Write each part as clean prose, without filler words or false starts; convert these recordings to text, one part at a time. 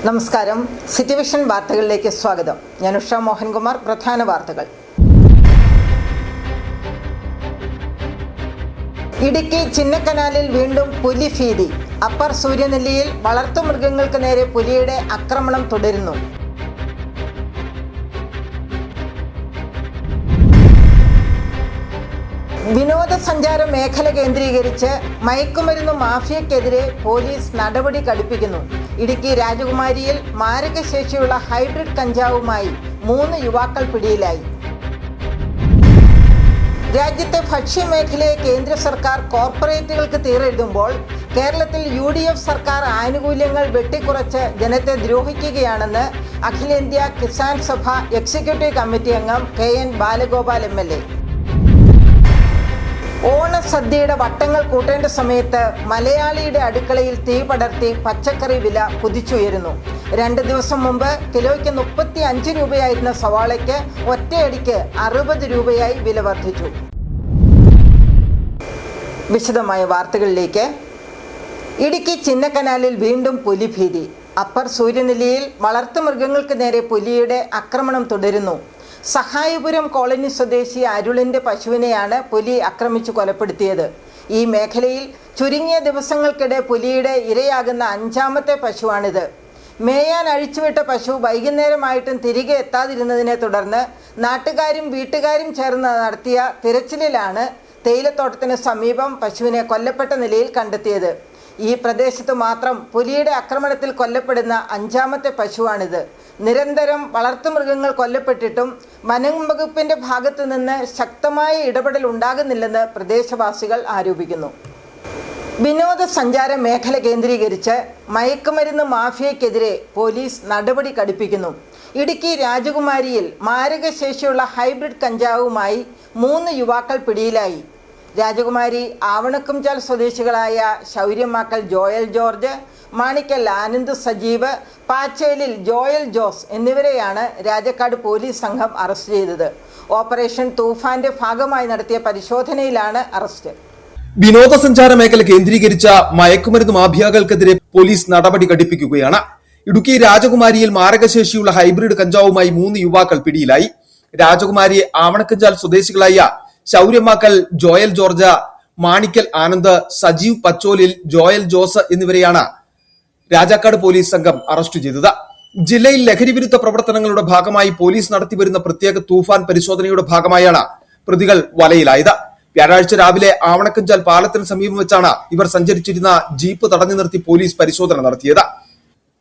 നമസ്കാരം. City vision വാർത്തകളിലേക്ക് സ്വാഗതം. ഞാൻ ഉഷ മോഹൻകുമാർ. പ്രധാന വാർത്തകൾ. ഇടുക്കി ചിന്നക്കനാലിൽ വീണ്ടും പുലി ഭീതി. അപ്പർ സൂര്യനെല്ലിയിൽ വളർത്തുമൃഗങ്ങൾക്ക് നേരെ പുലിയുടെ ആക്രമണം തുടരുന്നു. വിനോദസഞ്ചാര മേഖല കേന്ദ്രീകരിച്ച് മയക്കുമരുന്ന് മാഫിയക്കെതിരെ പോലീസ് നടപടി കടുപ്പിക്കുന്നു. ഇടുക്കി രാജകുമാരിയിൽ മാരകശേഷിയുള്ള ഹൈബ്രിഡ് കഞ്ചാവുമായി 3 യുവാക്കൾ പിടിയിലായി. രാജ്യത്തെ ഭക്ഷ്യമേഖലയെ കേന്ദ്ര സർക്കാർ കോർപ്പറേറ്റുകൾക്ക് തീരെഴുതുമ്പോൾ കേരളത്തിൽ UDF സർക്കാർ ആനുകൂല്യങ്ങൾ വെട്ടിക്കുറച്ച് ജനത്തെ ദ്രോഹിക്കുകയാണെന്ന് അഖിലേന്ത്യാ കിസാൻ സഭ എക്സിക്യൂട്ടീവ് കമ്മിറ്റി അംഗം KN ബാലഗോപാൽ MLA. ഓണസദ്യയുടെ വട്ടങ്ങൾ കൂട്ടേണ്ട സമയത്ത് മലയാളിയുടെ അടുക്കളയിൽ തീ പടർത്തി പച്ചക്കറി വില കുതിച്ചുയരുന്നു. 2 ദിവസം മുമ്പ് കിലോയ്ക്ക് 35 രൂപയായിരുന്ന സവാളയ്ക്ക് ഒറ്റയടിക്ക് 60 രൂപയായി വില വർദ്ധിച്ചു. വിശദമായ വാർത്തകളിലേക്ക്. ഇടുക്കി ചിന്നക്കനാലിൽ വീണ്ടും പുലിഭീതി. അപ്പർ സൂര്യനെല്ലിയിൽ വളർത്തുമൃഗങ്ങൾക്ക് നേരെ പുലിയുടെ ആക്രമണം തുടരുന്നു. സഹായപുരം കോളനി സ്വദേശി അരുളിൻ്റെ പശുവിനെയാണ് പുലി ആക്രമിച്ചു കൊലപ്പെടുത്തിയത്. ഈ മേഖലയിൽ ചുരുങ്ങിയ ദിവസങ്ങൾക്കിടെ പുലിയുടെ ഇരയാകുന്ന 5ാമത്തെ പശുവാണിത്. മേയാൻ അഴിച്ചുവിട്ട പശു വൈകുന്നേരമായിട്ടും തിരികെ എത്താതിരുന്നതിനെ തുടർന്ന് നാട്ടുകാരും വീട്ടുകാരും ചേർന്ന് നടത്തിയ തിരച്ചിലിലാണ് തേയിലത്തോട്ടത്തിന് സമീപം പശുവിനെ കൊല്ലപ്പെട്ട നിലയിൽ കണ്ടെത്തിയത്. ഈ പ്രദേശത്ത് മാത്രം പുലിയുടെ ആക്രമണത്തിൽ കൊല്ലപ്പെടുന്ന 5ാമത്തെ പശുവാണിത്. നിരന്തരം വളർത്തുമൃഗങ്ങൾ കൊല്ലപ്പെട്ടിട്ടും വനം വകുപ്പിന്റെ ഭാഗത്തു നിന്ന് ശക്തമായ ഇടപെടൽ ഉണ്ടാകുന്നില്ലെന്ന് പ്രദേശവാസികൾ ആരോപിക്കുന്നു. വിനോദസഞ്ചാര മേഖല കേന്ദ്രീകരിച്ച് മയക്കുമരുന്ന് മാഫിയക്കെതിരെ പോലീസ് നടപടി കടുപ്പിക്കുന്നു. ഇടുക്കി രാജകുമാരിയിൽ മാരകശേഷിയുള്ള ഹൈബ്രിഡ് കഞ്ചാവുമായി 3 യുവാക്കൾ പിടിയിലായി. രാജകുമാരി ആവണക്കുംചാൽ സ്വദേശികളായ Shauryamakkal Joel George, Manikkal Anand Sajeev, Pachelil Joel Jose എന്നിവരെയാണ് രാജക്കാട് പോലീസ് സംഘം അറസ്റ്റ് ചെയ്തത്. ഓപ്പറേഷൻ തൂഫാന്റെ ഭാഗമായി നടത്തിയ പരിശോധനയിലാണ് അറസ്റ്റ്. വിനോദസഞ്ചാര മേഖല കേന്ദ്രീകരിച്ച മയക്കുമരുന്ന് മാഫിയകൾക്കെതിരെ പോലീസ് നടപടി കടുപ്പിക്കുകയാണ്. ഇടുക്കി രാജകുമാരിയിൽ മാരകശേഷിയുള്ള ഹൈബ്രിഡ് കഞ്ചാവുമായി 3 യുവാക്കൾ പിടിയിലായി. രാജകുമാരി ആവണക്കുംചാൽ സ്വദേശികളായ Shauryamakkal Joel George, Manikkal Anand, Sajeev Pacholil, Joel Jose എന്നിവരെയാണ് രാജാക്കാട് പോലീസ് സംഘം അറസ്റ്റ് ചെയ്തത്. ജില്ലയിൽ ലഹരിവിരുദ്ധ പ്രവർത്തനങ്ങളുടെ ഭാഗമായി പോലീസ് നടത്തിവരുന്ന പ്രത്യേക തൂഫാൻ പരിശോധനയുടെ ഭാഗമായാണ് പ്രതികൾ വലയിലായത്. വ്യാഴാഴ്ച രാവിലെ ആവണക്കുംചാൽ പാലത്തിന് സമീപം വെച്ചാണ് ഇവർ സഞ്ചരിച്ചിരുന്ന ജീപ്പ് തടഞ്ഞു നിർത്തി പോലീസ് പരിശോധന നടത്തിയത്.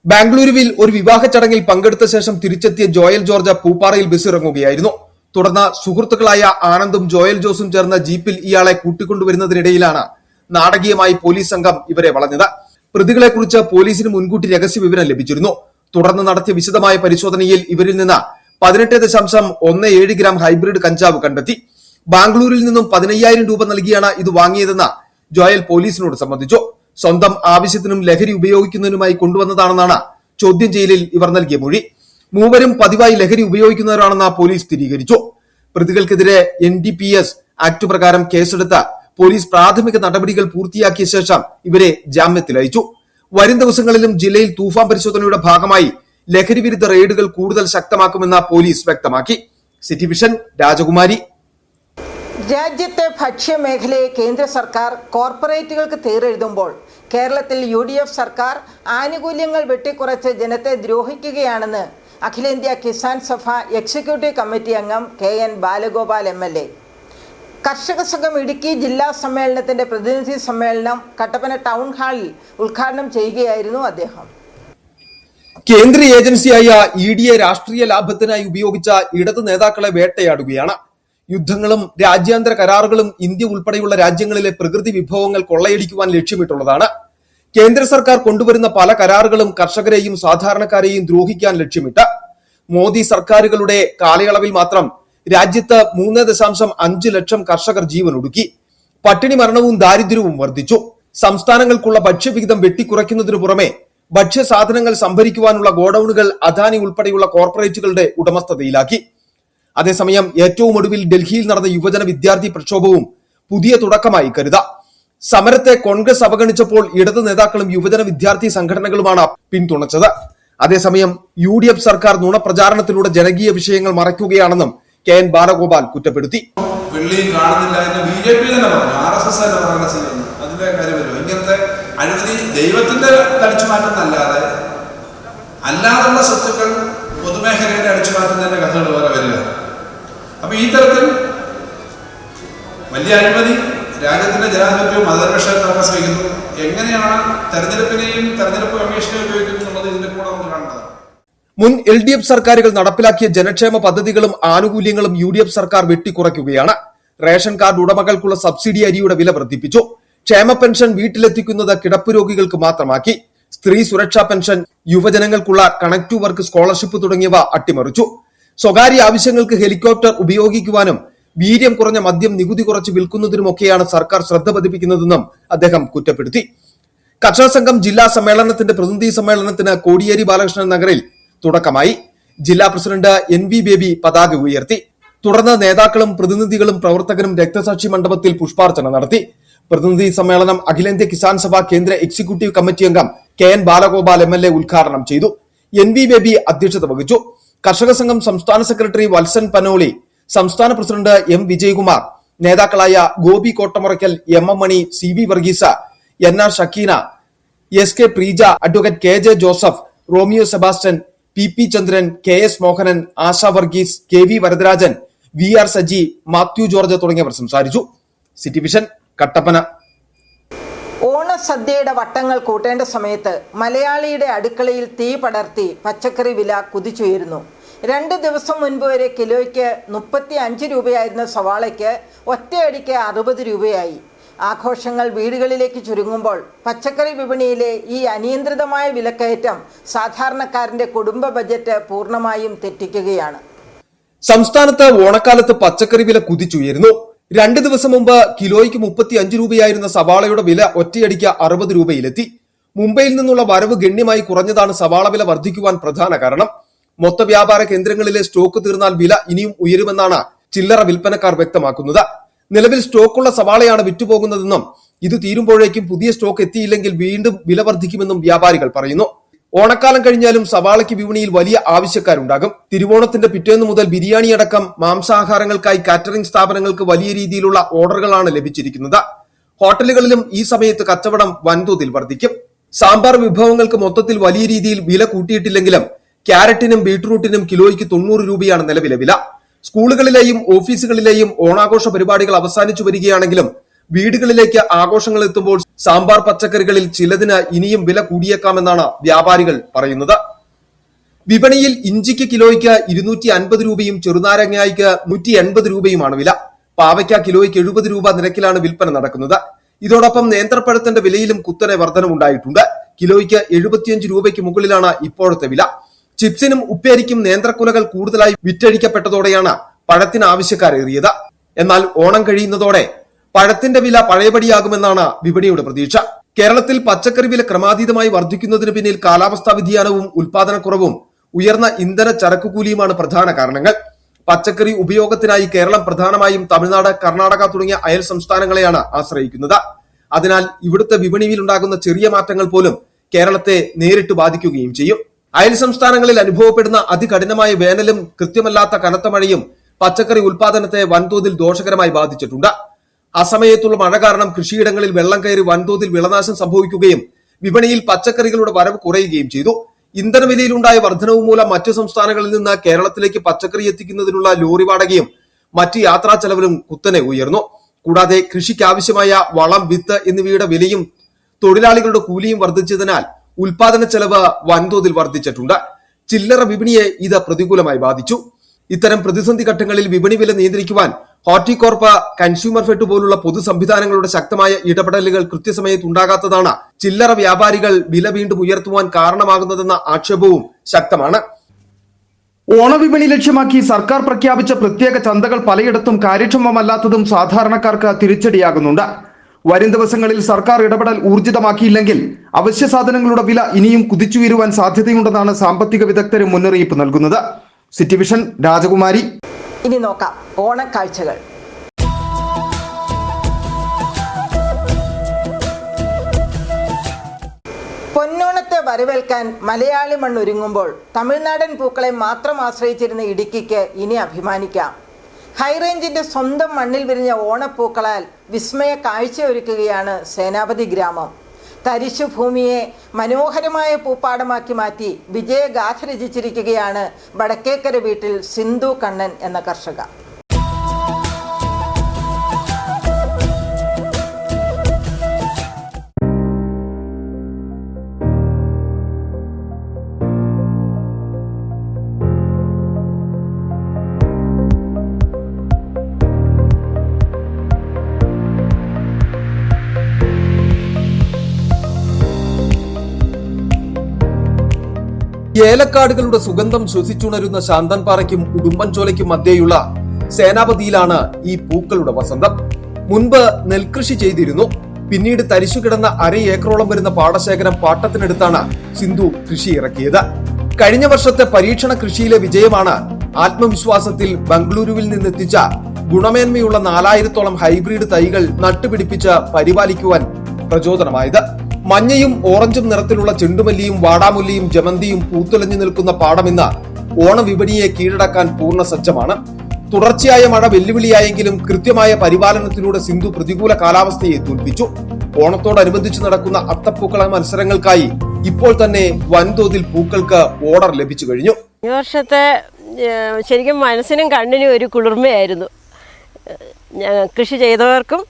ബാംഗ്ലൂരുവിൽ ഒരു വിവാഹ ചടങ്ങിൽ പങ്കെടുത്ത ശേഷം തിരിച്ചെത്തിയ ജോയൽ ജോർജ് പൂപ്പാറയിൽ ബസ്സിറങ്ങുകയായിരുന്നു. തുടർന്ന് സുഹൃത്തുക്കളായ ആനന്ദും ജോയൽ ജോസും ചേർന്ന ജീപ്പിൽ ഇയാളെ കൂട്ടിക്കൊണ്ടുവരുന്നതിനിടയിലാണ് നാടകീയമായി പോലീസ് സംഘം ഇവരെ വളഞ്ഞത്. പ്രതികളെക്കുറിച്ച് പോലീസിന് മുൻകൂട്ടി രഹസ്യ വിവരം ലഭിച്ചിരുന്നു. തുടർന്ന് നടത്തിയ വിശദമായ പരിശോധനയിൽ ഇവരിൽ നിന്ന് 18.17 ഗ്രാം ഹൈബ്രിഡ് കഞ്ചാവ് കണ്ടെത്തി. ബാംഗ്ലൂരിൽ നിന്നും 15,000 രൂപ നൽകിയാണ് ഇത് വാങ്ങിയതെന്ന് ജോയൽ പോലീസിനോട് സമ്മതിച്ചു. സ്വന്തം ആവശ്യത്തിനും ലഹരി ഉപയോഗിക്കുന്നതിനുമായി കൊണ്ടുവന്നതാണെന്നാണ് ചോദ്യം ചെയ്യലിൽ ഇവർ നൽകിയ മൊഴി. മൂവരും പതിവായി ലഹരി ഉപയോഗിക്കുന്നവരാണെന്ന് പോലീസ് സ്ഥിരീകരിച്ചു. പ്രതികൾക്കെതിരെ NDPS ആക്ട് പ്രകാരം കേസെടുത്ത പോലീസ് പ്രാഥമിക നടപടികൾ പൂർത്തിയാക്കിയ ശേഷം ഇവരെ ജാമ്യത്തിലയച്ചു. വരും ദിവസങ്ങളിലും ജില്ലയിൽ തൂഫാൻ പരിശോധനയുടെ ഭാഗമായി ലഹരി വിരുദ്ധ റെയ്ഡുകൾ കൂടുതൽ ശക്തമാക്കുമെന്ന് പോലീസ് വ്യക്തമാക്കി. സിറ്റി വിഷൻ, രാജകുമാരി. രാജ്യത്തെ ഭക്ഷ്യമേഖലയെ കേന്ദ്ര സർക്കാർ കോർപ്പറേറ്റുകൾക്ക് തീരെഴുതുമ്പോൾ കേരളത്തിൽ UDF സർക്കാർ ആനുകൂല്യങ്ങൾ വെട്ടിക്കുറച്ച് ജനത്തെ ദ്രോഹിക്കുകയാണെന്ന് അഖിലേന്ത്യാ കിസാൻ സഭ എക്സിക്യൂട്ടീവ് കമ്മിറ്റി അംഗം KN ബാലഗോപാൽ MLA. കർഷക സംഘം ഇടുക്കി ജില്ലാ സമ്മേളനത്തിന്റെ പ്രതിനിധി സമ്മേളനം കട്ടപ്പന ടൗൺ ഹാളിൽ ഉദ്ഘാടനം ചെയ്യുകയായിരുന്നു അദ്ദേഹം. കേന്ദ്ര ഏജൻസിയായ EDയെ രാഷ്ട്രീയ ലാഭത്തിനായി ഉപയോഗിച്ച ഇടതു നേതാക്കളെ വേട്ടയാടുകയാണ്. യുദ്ധങ്ങളും രാജ്യാന്തര കരാറുകളും ഇന്ത്യ ഉൾപ്പെടെയുള്ള രാജ്യങ്ങളിലെ പ്രകൃതി വിഭവങ്ങൾ കൊള്ളയടിക്കുവാൻ ലക്ഷ്യമിട്ടുള്ളതാണ്. കേന്ദ്ര സർക്കാർ കൊണ്ടുവരുന്ന പല കരാറുകളും കർഷകരെയും സാധാരണക്കാരെയും ദ്രോഹിക്കാൻ ലക്ഷ്യമിട്ട് മോദി സർക്കാരുകളുടെ കാലയളവിൽ മാത്രം രാജ്യത്ത് 3.5 ലക്ഷം കർഷകർ ജീവനൊടുക്കി. പട്ടിണി മരണവും ദാരിദ്ര്യവും വർദ്ധിച്ചു. സംസ്ഥാനങ്ങൾക്കുള്ള ഭക്ഷ്യവിഹിതം വെട്ടിക്കുറയ്ക്കുന്നതിനു പുറമെ ഭക്ഷ്യസാധനങ്ങൾ സംഭരിക്കുവാനുള്ള ഗോഡൌണുകൾ അദാനി ഉൾപ്പെടെയുള്ള കോർപ്പറേറ്റുകളുടെ ഉടമസ്ഥതയിലാക്കി. അതേസമയം ഏറ്റവും ഒടുവിൽ ഡൽഹിയിൽ നടന്ന യുവജന വിദ്യാർത്ഥി പ്രക്ഷോഭവും പുതിയ തുടക്കമായി കരുതാം. സമരത്തെ കോൺഗ്രസ് അവഗണിച്ചപ്പോൾ ഇടതു നേതാക്കളും യുവജന വിദ്യാർത്ഥി സംഘടനകളുമാണ് പിന്തുണച്ചത്. അതേസമയം UDF സർക്കാർ നുണപ്രചാരണത്തിലൂടെ ജനകീയ വിഷയങ്ങൾ മറയ്ക്കുകയാണെന്നും KN ബാലഗോപാൽ കുറ്റപ്പെടുത്തി. വെള്ളിയും കാണുന്നില്ല എന്ന് BJP തന്നെ പറഞ്ഞു, RSS തന്നെ പറയുന്ന ചെയ്യുന്നു. അതിന്റെ കാര്യം വരുമോ? ഇങ്ങനത്തെ അഴിമതി ദൈവത്തിന്റെ അടിച്ചുമാറ്റം അല്ലാതുള്ള സ്വത്തുക്കൾ പൊതുമേഖലയുടെ അടിച്ചുമാറ്റുന്നതിന്റെ കഥകൾ വേറെ വരിക. അപ്പൊ ഈ തരത്തിൽ വലിയ അഴിമതി രാജ്യത്തിന്റെ ജനാധിപത്യവും മതനിരപേക്ഷതയും ശ്രമിക്കുന്നു. എങ്ങനെയാണ് തെരഞ്ഞെടുപ്പിനെയും തെരഞ്ഞെടുപ്പ് കമ്മീഷനെയും ഉപയോഗിക്കുന്നത് എന്നുള്ളത് ഇതിന്റെ കൂടെ നമ്മൾ കാണേണ്ടതാണ്. മുൻ LDF സർക്കാരുകൾ നടപ്പിലാക്കിയ ജനക്ഷേമ പദ്ധതികളും ആനുകൂല്യങ്ങളും UDF സർക്കാർ വെട്ടിക്കുറയ്ക്കുകയാണ്. റേഷൻ കാർഡ് ഉടമകൾക്കുള്ള സബ്സിഡി അരിയുടെ വില വർദ്ധിപ്പിച്ചു. ക്ഷേമ പെൻഷൻ വീട്ടിലെത്തിക്കുന്നത് കിടപ്പ് രോഗികൾക്ക് മാത്രമാക്കി. സ്ത്രീ സുരക്ഷാ പെൻഷൻ, യുവജനങ്ങൾക്കുള്ള കണക്ട് ടു വർക്ക് സ്കോളർഷിപ്പ് തുടങ്ങിയവ അട്ടിമറിച്ചു. സ്വകാര്യ ആവശ്യങ്ങൾക്ക് ഹെലികോപ്റ്റർ ഉപയോഗിക്കുവാനും വീര്യം കുറഞ്ഞ മദ്യം നികുതി കുറച്ച് വിൽക്കുന്നതിനുമൊക്കെയാണ് സർക്കാർ ശ്രദ്ധ പതിപ്പിക്കുന്നതെന്നും അദ്ദേഹം കുറ്റപ്പെടുത്തി. കർഷക സംഘം ജില്ലാ സമ്മേളനത്തിന്റെ പ്രതിനിധി സമ്മേളനത്തിന് കോടിയേരി ബാലകൃഷ്ണൻ നഗറിൽ തുടക്കമായി. ജില്ലാ പ്രസിഡന്റ് NV ബേബി പതാക ഉയർത്തി. തുടർന്ന് നേതാക്കളും പ്രതിനിധികളും പ്രവർത്തകരും രക്തസാക്ഷി മണ്ഡപത്തിൽ പുഷ്പാർച്ചന നടത്തി. പ്രതിനിധി സമ്മേളനം അഖിലേന്ത്യാ കിസാൻ സഭ കേന്ദ്ര എക്സിക്യൂട്ടീവ് കമ്മിറ്റി അംഗം KN ബാലഗോപാൽ MLA ഉദ്ഘാടനം ചെയ്തു. NV ബേബി അധ്യക്ഷത വഹിച്ചു. കർഷക സംഘം സംസ്ഥാന സെക്രട്ടറി വത്സൻ പനോളി, സംസ്ഥാന പ്രസിഡന്റ് M വിജയകുമാർ, നേതാക്കളായ Gopi Kottamuraykkal, MM Mani, CV Varghese, NR Shakeena, SK Preeja, advocate KJ Joseph, Romeo Sebastian, PP Chandran, KS Mohanan, Asha Varghese, KV Varadarajan, VR Saji, Mathew George തുടങ്ങിയവർ സംസാരിച്ചു. City vision, Kattappana. ഓണസദ്യയുടെ വട്ടങ്ങൾ കൂട്ടേണ്ട സമയത്ത് മലയാളിയുടെ അടുക്കളയിൽ തീ പടർത്തി പച്ചക്കറി വില കുതിച്ചുയരുന്നു. 2 ദിവസം മുൻപ് വരെ കിലോയ്ക്ക് 35 രൂപയായിരുന്ന സവാളയ്ക്ക് ഒറ്റയടിക്ക് 60 രൂപയായി. ആഘോഷങ്ങൾ വീടുകളിലേക്ക് ചുരുങ്ങുമ്പോൾ പച്ചക്കറി വിപണിയിലെ ഈ അനിയന്ത്രിതമായ വിലക്കയറ്റം സാധാരണക്കാരന്റെ കുടുംബ ബജറ്റ് പൂർണ്ണമായും തെറ്റിക്കുകയാണ്. സംസ്ഥാനത്ത് ഓണക്കാലത്ത് പച്ചക്കറി വില കുതിച്ചുയരുന്നു. 2 ദിവസം മുമ്പ് കിലോയ്ക്ക് 35 രൂപയായിരുന്ന സവാളയുടെ വില ഒറ്റയടിക്ക് 60 രൂപയിലെത്തി. മുംബൈയിൽ നിന്നുള്ള വരവ് ഗണ്യമായി കുറഞ്ഞതാണ് സവാള വില വർദ്ധിക്കുവാൻ പ്രധാന കാരണം. മൊത്ത വ്യാപാര കേന്ദ്രങ്ങളിലെ സ്റ്റോക്ക് തീർന്നാൽ വില ഇനിയും ഉയരുമെന്നാണ് ചില്ലറ വിൽപ്പനക്കാർ വ്യക്തമാക്കുന്നത്. നിലവിൽ സ്റ്റോക്കുള്ള സവാളയാണ് വിറ്റുപോകുന്നതെന്നും ഇത് തീരുമ്പോഴേക്കും പുതിയ സ്റ്റോക്ക് എത്തിയില്ലെങ്കിൽ വീണ്ടും വില വർദ്ധിക്കുമെന്നും വ്യാപാരികൾ പറയുന്നു. ഓണക്കാലം കഴിഞ്ഞാലും സവാളയ്ക്ക് വിപണിയിൽ വലിയ ആവശ്യക്കാരുണ്ടാകും. തിരുവോണത്തിന്റെ പിറ്റേന്ന് മുതൽ ബിരിയാണി അടക്കം മാംസാഹാരങ്ങൾക്കായി കാറ്ററിംഗ് സ്ഥാപനങ്ങൾക്ക് വലിയ രീതിയിലുള്ള ഓർഡറുകളാണ് ലഭിച്ചിരിക്കുന്നത്. ഹോട്ടലുകളിലും ഈ സമയത്ത് കച്ചവടം വൻതോതിൽ വർദ്ധിക്കും. സാമ്പാർ വിഭവങ്ങൾക്ക് മൊത്തത്തിൽ വലിയ രീതിയിൽ വില കൂട്ടിയിട്ടില്ലെങ്കിലും ക്യാരറ്റിനും ബീട്രൂട്ടിനും കിലോയ്ക്ക് 90 രൂപയാണ് നിലവിലെ വില. സ്കൂളുകളിലെയും ഓഫീസുകളിലെയും ഓണാഘോഷ പരിപാടികൾ അവസാനിച്ചു വരികയാണെങ്കിലും വീടുകളിലേക്ക് ആഘോഷങ്ങൾ എത്തുമ്പോൾ സാമ്പാർ പച്ചക്കറികളിൽ ചിലതിന് ഇനിയും വില കൂടിയേക്കാമെന്നാണ് വ്യാപാരികൾ പറയുന്നത്. വിപണിയിൽ ഇഞ്ചിക്ക് കിലോയ്ക്ക് 250 രൂപയും ചെറുനാരങ്ങയ്ക്ക് 180 രൂപയുമാണ് വില. പാവയ്ക്ക കിലോയ്ക്ക് 70 രൂപ നിരക്കിലാണ് വിൽപ്പന നടക്കുന്നത്. ഇതോടൊപ്പം നേന്ത്രപ്പഴത്തിന്റെ വിലയിലും കുത്തനെ വർധനമുണ്ടായിട്ടുണ്ട്. കിലോയ്ക്ക് 75 രൂപയ്ക്ക് മുകളിലാണ് ഇപ്പോഴത്തെ വില. ചിപ്സിനും ഉപ്പേരിക്കും നേന്ത്രക്കുലകൾ കൂടുതലായി വിറ്റഴിക്കപ്പെട്ടതോടെയാണ് പഴത്തിന് ആവശ്യക്കാരേറിയത്. എന്നാൽ ഓണം കഴിയുന്നതോടെ പഴത്തിന്റെ വില പഴയപടിയാകുമെന്നാണ് വിപണിയുടെ പ്രതീക്ഷ. കേരളത്തിൽ പച്ചക്കറി വില ക്രമാതീതമായി വർദ്ധിക്കുന്നതിന് പിന്നിൽ കാലാവസ്ഥാ വ്യതിയാനവും ഉൽപാദനക്കുറവും ഉയർന്ന ഇന്ധന ചരക്കുകൂലിയുമാണ് പ്രധാന കാരണങ്ങൾ. പച്ചക്കറി ഉപയോഗത്തിനായി കേരളം പ്രധാനമായും തമിഴ്നാട്, കർണാടക തുടങ്ങിയ അയൽ സംസ്ഥാനങ്ങളെയാണ് ആശ്രയിക്കുന്നത്. അതിനാൽ ഇവിടുത്തെ വിപണിയിൽ ഉണ്ടാകുന്ന ചെറിയ മാറ്റങ്ങൾ പോലും കേരളത്തെ നേരിട്ട് ബാധിക്കുകയും ചെയ്യും. അയൽ സംസ്ഥാനങ്ങളിൽ അനുഭവപ്പെടുന്ന അതികഠിനമായ വേനലും കൃത്യമല്ലാത്ത കനത്ത മഴയും പച്ചക്കറി ഉൽപാദനത്തെ വൻതോതിൽ ദോഷകരമായി ബാധിച്ചിട്ടുണ്ട്. അസമയത്തുള്ള മഴ കാരണം കൃഷിയിടങ്ങളിൽ വെള്ളം കയറി വൻതോതിൽ വിളനാശം സംഭവിക്കുകയും വിപണിയിൽ പച്ചക്കറികളുടെ വരവ് കുറയുകയും ചെയ്തു. ഇന്ധനവിലയിലുണ്ടായ വർധനവ് മൂലം മറ്റു സംസ്ഥാനങ്ങളിൽ നിന്ന് കേരളത്തിലേക്ക് പച്ചക്കറി എത്തിക്കുന്നതിനുള്ള ലോറി വാടകയും മറ്റ് യാത്രാ ചെലവിലും കുത്തനെ ഉയർന്നു. കൂടാതെ കൃഷിക്കാവശ്യമായ വളം, വിത്ത് എന്നിവയുടെ വിലയും തൊഴിലാളികളുടെ കൂലിയും വർദ്ധിച്ചതിനാൽ ഉൽപാദന ചെലവ് വൻതോതിൽ വർദ്ധിച്ചിട്ടുണ്ട്. ചില്ലറ വിപണിയെ ഇത് പ്രതികൂലമായി ബാധിച്ചു. ഇത്തരം പ്രതിസന്ധി ഘട്ടങ്ങളിൽ വിപണി വില നിയന്ത്രിക്കുവാൻ ഹോർട്ടികോർപ്പ്, കൺസ്യൂമർ ഫെഡ് പോലുള്ള പൊതു സംവിധാനങ്ങളുടെ ശക്തമായ ഇടപെടലുകൾ കൃത്യസമയത്ത് ഉണ്ടാകാത്തതാണ് ചില്ലറ വ്യാപാരികൾ വില വീണ്ടും ഉയർത്തുവാൻ കാരണമാകുന്നതെന്ന ആക്ഷേപവും ശക്തമാണ്. ഓണവിപണി ലക്ഷ്യമാക്കി സർക്കാർ പ്രഖ്യാപിച്ച പ്രത്യേക ചന്തകൾ പലയിടത്തും കാര്യക്ഷമമല്ലാത്തതും സാധാരണക്കാർക്ക് തിരിച്ചടിയാകുന്നുണ്ട്. വരും ദിവസങ്ങളിൽ സർക്കാർ ഇടപെടൽ ഊർജിതമാക്കിയില്ലെങ്കിൽ അവശ്യ സാധനങ്ങളുടെ വില ഇനിയും കുതിച്ചുയരുവാൻ സാധ്യതയുണ്ടെന്നാണ് സാമ്പത്തിക വിദഗ്ധരും മുന്നറിയിപ്പ് നൽകുന്നത്. സിറ്റി വിഷൻ, രാജകുമാരി. ഇനി നോക്കാം ഓണക്കാഴ്ചകൾ. പൊന്നോണത്തെ വരവേൽക്കാൻ മലയാളി മണ്ണൊരുങ്ങുമ്പോൾ തമിഴ്നാടൻ പൂക്കളെ മാത്രം ആശ്രയിച്ചിരുന്ന ഇടുക്കിക്ക് ഇനി അഭിമാനിക്കാം. ഹൈറേഞ്ചിന്റെ സ്വന്തം മണ്ണിൽ വിരിഞ്ഞ ഓണപ്പൂക്കളാൽ വിസ്മയ കാഴ്ചയൊരുക്കുകയാണ് സേനാപതി ഗ്രാമം. തരിശു ഭൂമിയെ മനോഹരമായ പൂപ്പാടമാക്കി മാറ്റി വിജയഗാഥ രചിച്ചിരിക്കുകയാണ് വടക്കേക്കര വീട്ടിൽ സിന്ധു കണ്ണൻ എന്ന കർഷക. ഏലക്കാടുകളുടെ സുഗന്ധം ശ്വസിച്ചുണരുന്ന ശാന്തൻപാറയ്ക്കും ഉടുമ്പൻചോലയ്ക്കും മധ്യേയുള്ള സേനാപതിയിലാണ് ഈ പൂക്കളുടെ വസന്തം. മുൻപ് നെൽകൃഷി ചെയ്തിരുന്നു. പിന്നീട് തരിശു കിടന്ന 1/2 ഏക്കറോളം വരുന്ന പാടശേഖരം പാട്ടത്തിനെടുത്താണ് സിന്ധു കൃഷി ഇറക്കിയത്. കഴിഞ്ഞ വർഷത്തെ പരീക്ഷണ കൃഷിയിലെ വിജയമാണ് ആത്മവിശ്വാസത്തിൽ ബംഗളൂരുവിൽ നിന്നെത്തിച്ച ഗുണമേന്മയുള്ള 4000-ഓളം ഹൈബ്രിഡ് തൈകൾ നട്ടുപിടിപ്പിച്ച് പരിപാലിക്കുവാൻ പ്രചോദനമായത്. മഞ്ഞയും ഓറഞ്ചും നിറത്തിലുള്ള ചെണ്ടുമല്ലിയും വാടാമുല്ലിയും ജമന്തിയും പൂത്തുലഞ്ഞു നിൽക്കുന്ന പാടം ഇന്ന് ഓണവിപണിയെ കീഴടക്കാൻ പൂർണ്ണ സജ്ജമാണ്. തുടർച്ചയായ മഴ വെല്ലുവിളിയായെങ്കിലും കൃത്യമായ പരിപാലനത്തിലൂടെ സിന്ധു പ്രതികൂല കാലാവസ്ഥയെ തോൽപ്പിച്ചു. ഓണത്തോടനുബന്ധിച്ച് നടക്കുന്ന അത്തപ്പൂക്കള മത്സരങ്ങൾക്കായി ഇപ്പോൾ തന്നെ വൻതോതിൽ പൂക്കൾക്ക് ഓർഡർ ലഭിച്ചു കഴിഞ്ഞു. ഈ വർഷത്തെ ശരിക്കും മനസ്സിനും കണ്ണിനും ഒരു കുളിർമയായിരുന്നു. കൃഷി ചെയ്തവർക്കും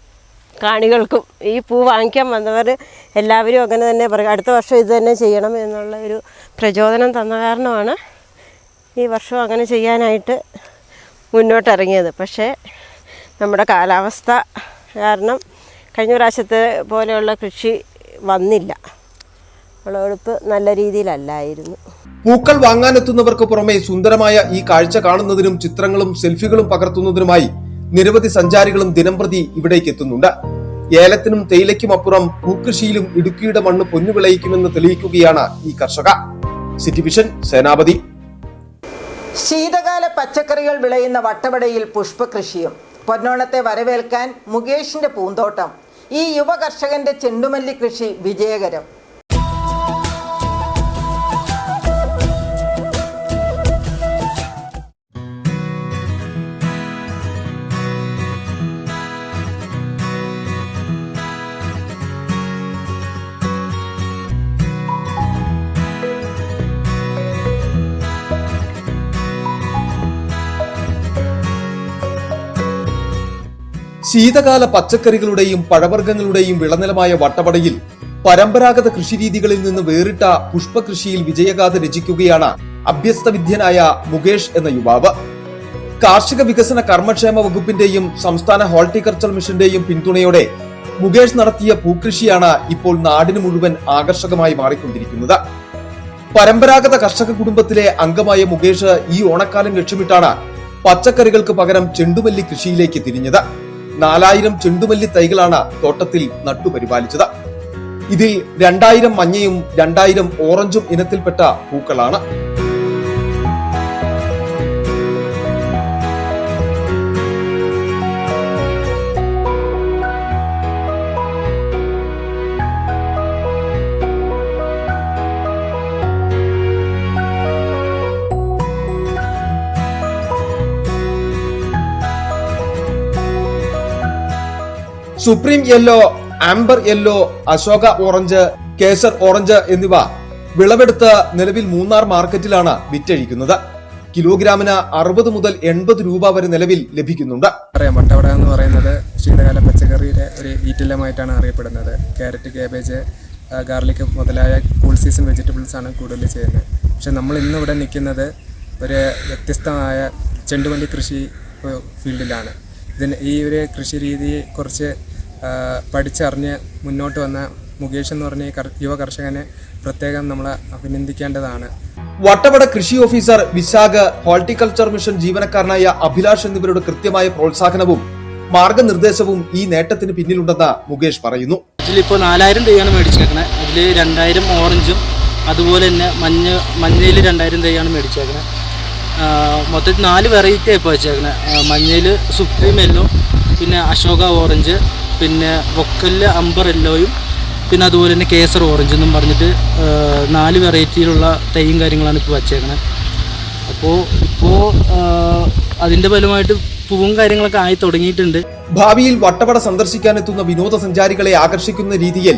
കാണികൾക്കും ഈ പൂ വാങ്ങിക്കാൻ വന്നവർ എല്ലാവരും അങ്ങനെ തന്നെ പറയും, അടുത്ത വർഷം ഇത് തന്നെ ചെയ്യണം എന്നുള്ള ഒരു പ്രചോദനം തന്ന കാരണമാണ് ഈ വർഷം അങ്ങനെ ചെയ്യാനായിട്ട് മുന്നോട്ടിറങ്ങിയത്. പക്ഷേ നമ്മുടെ കാലാവസ്ഥ കാരണം കഴിഞ്ഞ പ്രാവശ്യത്തെ പോലെയുള്ള കൃഷി വന്നില്ല. വിളവെടുപ്പ് നല്ല രീതിയിലല്ലായിരുന്നു. പൂക്കൾ വാങ്ങാനെത്തുന്നവർക്ക് പുറമെ സുന്ദരമായ ഈ കാഴ്ച കാണുന്നതിനും ചിത്രങ്ങളും സെൽഫികളും പകർത്തുന്നതിനുമായി നിരവധി സഞ്ചാരികളും ദിനംപ്രതി ഇവിടേക്ക് എത്തുന്നുണ്ട്. ഏലത്തിനും തേയിലയ്ക്കും അപ്പുറം പൂക്കൃഷിയിലും ഇടുക്കിയുടെ മണ്ണ് പൊന്നുവിളയിക്കുമെന്ന് തെളിയിക്കുകയാണ് ഈ കർഷക. സിറ്റി വിഷൻ, സേനാപതി. ശീതകാല പച്ചക്കറികൾ വിളയുന്ന വട്ടവടയിൽ പുഷ്പകൃഷിയും. പൊന്നോണത്തെ വരവേൽക്കാൻ മുകേഷിന്റെ പൂന്തോട്ടം. ഈ യുവ കർഷകന്റെ ചെണ്ടുമല്ലി കൃഷി വിജയകരം. ശീതകാല പച്ചക്കറികളുടെയും പഴവർഗ്ഗങ്ങളുടെയും വിളനിലമായ വട്ടവടയിൽ പരമ്പരാഗത കൃഷിരീതികളിൽ നിന്ന് വേറിട്ട പുഷ്പകൃഷിയിൽ വിജയഗാഥ രചിക്കുകയാണ് അഭ്യസ്തവിദ്യനായ മുകേഷ് എന്ന യുവാവ്. കാർഷിക വികസന കർമ്മക്ഷേമ വകുപ്പിന്റെയും സംസ്ഥാന ഹോർട്ടിക്കൾച്ചർ മിഷന്റെയും പിന്തുണയോടെ മുകേഷ് നടത്തിയ പൂക്കൃഷിയാണ് ഇപ്പോൾ നാടിന് മുഴുവൻ ആകർഷകമായി മാറിക്കൊണ്ടിരിക്കുന്നത്. പരമ്പരാഗത കർഷക കുടുംബത്തിലെ അംഗമായ മുകേഷ് ഈ ഓണക്കാലം ലക്ഷ്യമിട്ടാണ് പച്ചക്കറികൾക്ക് പകരം ചെണ്ടുമല്ലി കൃഷിയിലേക്ക് തിരിഞ്ഞത്. 4000 ചെണ്ടുമല്ലി തൈകളാണ് തോട്ടത്തിൽ നട്ടുപരിപാലിച്ചത്. ഇതിൽ 2000 മഞ്ഞയും 2000 ഓറഞ്ചും ഇനത്തിൽപ്പെട്ട പൂക്കളാണ്. Supreme yellow, amber yellow, Ashoka orange, Kesar orange എന്നിവ വിളവെടുത്ത് നിലവിൽ മൂന്നാർ മാർക്കറ്റിലാണ് വിറ്റഴിക്കുന്നത്. കിലോഗ്രാമിന് 60 മുതൽ 80 രൂപ വരെ നിലവിൽ ലഭിക്കുന്നുണ്ട്. വട്ടവട എന്ന് പറയുന്നത് ശീതകാല പച്ചക്കറിയുടെ ഒരു ഈറ്റില്ലമായിട്ടാണ് അറിയപ്പെടുന്നത്. ക്യാരറ്റ്, കാബേജ്, ഗാർലിക് മുതലായ കൂൾ സീസൺ വെജിറ്റബിൾസ് ആണ് കൂടുതൽ ചെയ്യുന്നത്. പക്ഷെ നമ്മൾ ഇന്ന് ഇവിടെ നിൽക്കുന്നത് ഒരു വ്യത്യസ്തമായ ചെണ്ടുമല്ലി കൃഷി ഫീൽഡിലാണ്. ഈ ഒരു കൃഷി രീതിയെ കുറിച്ച് പഠിച്ചറിഞ്ഞ് മുന്നോട്ട് വന്ന മുകേഷ് എന്ന് പറഞ്ഞ യുവ കർഷകനെ പ്രത്യേകം നമ്മൾ അഭിനന്ദിക്കേണ്ടതാണ്. വട്ടവട കൃഷി ഓഫീസർ വിശാഖ്, ഹോർട്ടിക്കൾച്ചർ മിഷൻ ജീവനക്കാരനായ അഭിലാഷ് എന്നിവരുടെ കൃത്യമായ പ്രോത്സാഹനവും മാർഗനിർദ്ദേശവും ഈ നേട്ടത്തിന് പിന്നിലുണ്ടെന്ന് മുകേഷ് പറയുന്നു. ഇതിലിപ്പോൾ 4000 തൈയാണ് മേടിച്ചേക്കണേ. അതിൽ 2000 ഓറഞ്ചും അതുപോലെ തന്നെ മഞ്ഞയിൽ 2000 തൈയാണ് മേടിച്ചേക്കണേ. മൊത്തത്തിൽ 4 വെറൈറ്റി ഇപ്പോൾ വെച്ചേക്കണേ. മഞ്ഞയിൽ സുപ്രീം യെല്ലോ, പിന്നെ അശോക ഓറഞ്ച്, പിന്നെ വൊക്കല് അംബർ യെല്ലോയും പിന്നെ അതുപോലെ തന്നെ കേസർ ഓറഞ്ച് എന്നും പറഞ്ഞിട്ട് 4 വെറൈറ്റിയിലുള്ള തൈയും കാര്യങ്ങളാണ് ഇപ്പോൾ വച്ചേക്കണത്. ഇപ്പോൾ അതിൻ്റെ ഫലമായിട്ട് പൂവും കാര്യങ്ങളൊക്കെ ആയി തുടങ്ങിയിട്ടുണ്ട്. ഭാവിയിൽ വട്ടവട സന്ദർശിക്കാനെത്തുന്ന വിനോദസഞ്ചാരികളെ ആകർഷിക്കുന്ന രീതിയിൽ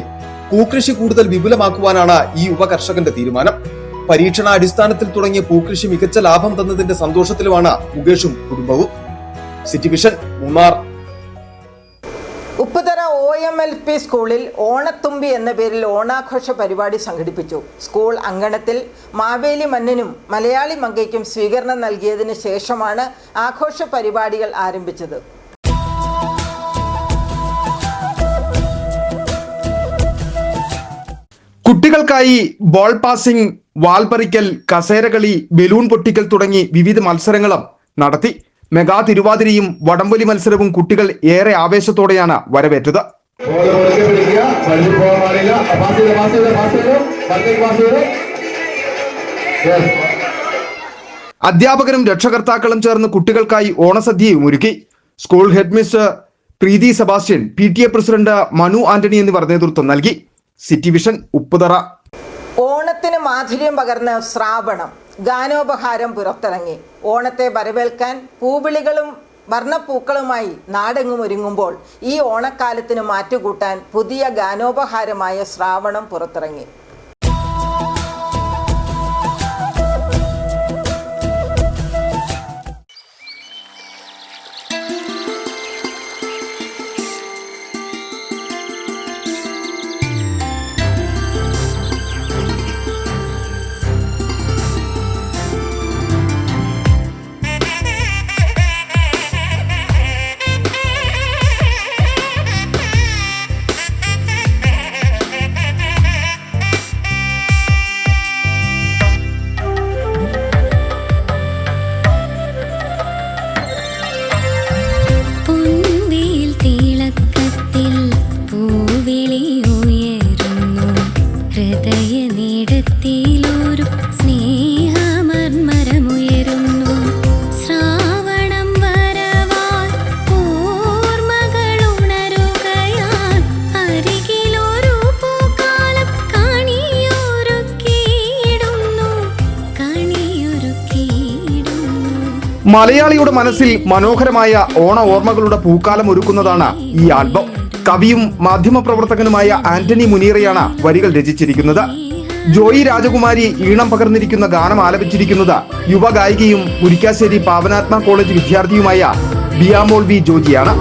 പൂക്കൃഷി കൂടുതൽ വിപുലമാക്കുവാനാണ് ഈ യുവകർഷകന്റെ തീരുമാനം. പരീക്ഷണാടിസ്ഥാനത്തിൽ തുടങ്ങിയ പൂക്കൃഷി മികച്ച ലാഭം തന്നതിന്റെ സന്തോഷത്തിലുമാണ് മുകേഷും കുടുംബവും. City vision, Munnar. Upputhara OMLP സ്കൂളിൽ ഓണത്തുമ്പി എന്ന പേരിൽ ഓണാഘോഷ പരിപാടി സംഘടിപ്പിച്ചു. സ്കൂൾ അങ്കണത്തിൽ മാവേലി മന്നനും മലയാളി മങ്കയ്ക്കും സ്വീകരണം നൽകിയതിന് ശേഷമാണ് ആഘോഷ പരിപാടികൾ ആരംഭിച്ചത്. കുട്ടികൾക്കായി ബോൾ പാസിംഗ്, വാൽപറിക്കൽ, കസേരകളി, ബലൂൺ പൊട്ടിക്കൽ തുടങ്ങി വിവിധ മത്സരങ്ങളും നടത്തി. മെഗാ തിരുവാതിരയും വടംവലി മത്സരവും കുട്ടികൾ ഏറെ ആവേശത്തോടെയാണ് വരവേറ്റത്. അധ്യാപകരും രക്ഷകർത്താക്കളും ചേർന്ന് കുട്ടികൾക്കായി ഓണസദ്യയും ഒരുക്കി. School head mister Preethi Sebastian, PTA president Manu Antony എന്നിവർ നേതൃത്വം നൽകി. City vision, Upputhara. ഓണത്തിന് മാധുര്യം പകർന്ന് ശ്രാവണം ഗാനോപഹാരം പുറത്തിറങ്ങി. ഓണത്തെ വരവേൽക്കാൻ പൂവിളികളും വർണ്ണപ്പൂക്കളുമായി നാടെങ്ങും ഒരുങ്ങുമ്പോൾ ഈ ഓണക്കാലത്തിന് മാറ്റുകൂട്ടാൻ പുതിയ ഗാനോപഹാരമായ ശ്രാവണം പുറത്തിറങ്ങി. മലയാളിയുടെ മനസ്സിൽ മനോഹരമായ ഓണ ഓർമ്മകളുടെ പൂക്കാലം ഒരുക്കുന്നതാണ് ഈ ആൽബം. കവിയും മാധ്യമപ്രവർത്തകനുമായ ആന്റണി മുനീറയാണ് വരികൾ രചിച്ചിരിക്കുന്നത്. ജോയി രാജകുമാരി ഈണം പകർന്നിരിക്കുന്ന ഗാനം ആലപിച്ചിരിക്കുന്നത് യുവഗായികയും മുരിക്കാശ്ശേരി പാവനാത്മ കോളേജ് വിദ്യാർത്ഥിയുമായ ബിയാമോൾ വി ജോജിയാണ്.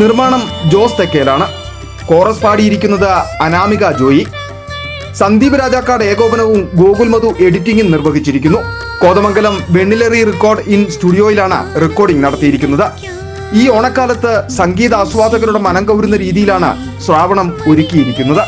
നിർമ്മാണം ജോസ് തെക്കേലാണ്. കോറസ് പാടിയിരിക്കുന്നത് അനാമിക ജോയി. സന്ദീപ് രാജാക്കാട് ഏകോപനവും ഗോകുൽ മധു എഡിറ്റിംഗും നിർവഹിച്ചിരിക്കുന്നു. കോതമംഗലം വെണ്ണിലറി റെക്കോർഡ് ഇൻ സ്റ്റുഡിയോയിലാണ് റെക്കോർഡിംഗ് നടത്തിയിരിക്കുന്നത്. ഈ ഓണക്കാലത്ത് സംഗീത ആസ്വാദകരുടെ മനം കവരുന്ന രീതിയിലാണ് ശ്രാവണം ഒരുക്കിയിരിക്കുന്നത്.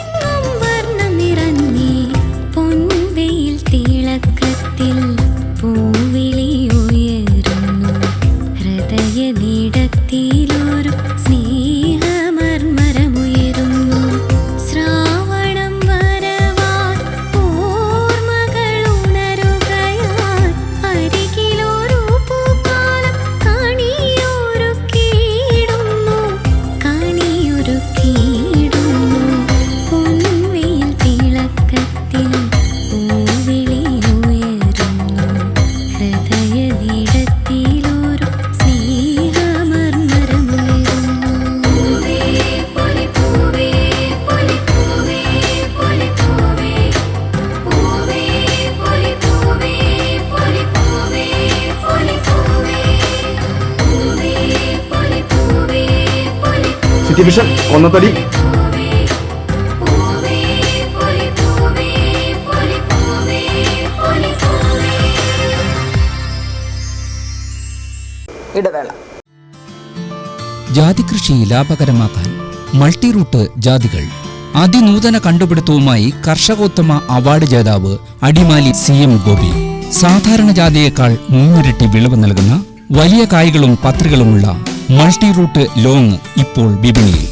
City vision Konnathady. ഇടവേള. ജാതി കൃഷി ലാഭകരമാക്കാൻ മൾട്ടി റൂട്ട് ജാതികൾ. അതിനൂതന കണ്ടുപിടുത്തവുമായി കർഷകോത്തമ അവാർഡ് ജേതാവ് അടിമാലി CM ഗോപി. സാധാരണ ജാതിയേക്കാൾ 3 ഇരട്ടി വിളവ് നൽകുന്ന വലിയ കായ്കളും പത്രികളുമുള്ള മൾട്ടി റൂട്ട് ലോങ് ഇപ്പോൾ വിപണിയിൽ.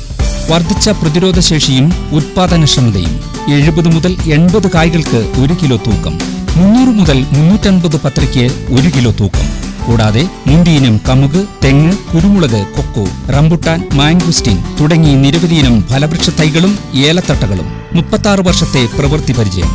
വർദ്ധിച്ച പ്രതിരോധശേഷിയും ഉത്പാദനക്ഷമതയും. 70 മുതൽ 80 കായ്കൾക്ക് 1 കിലോ തൂക്കം. 300 മുതൽ 350 പത്രിക്ക് 1 കിലോ തൂക്കം. കൂടാതെ മുന്തിയിനം കമുക്, തെങ്ങ്, കുരുമുളക്, കൊക്കോ, റംബുട്ടാൻ, മാംഗുസ്റ്റിൻ തുടങ്ങി നിരവധിയിനം ഫലവൃക്ഷ തൈകളും ഏലത്തട്ടകളും. 36 വർഷത്തെ പ്രവൃത്തി പരിചയം.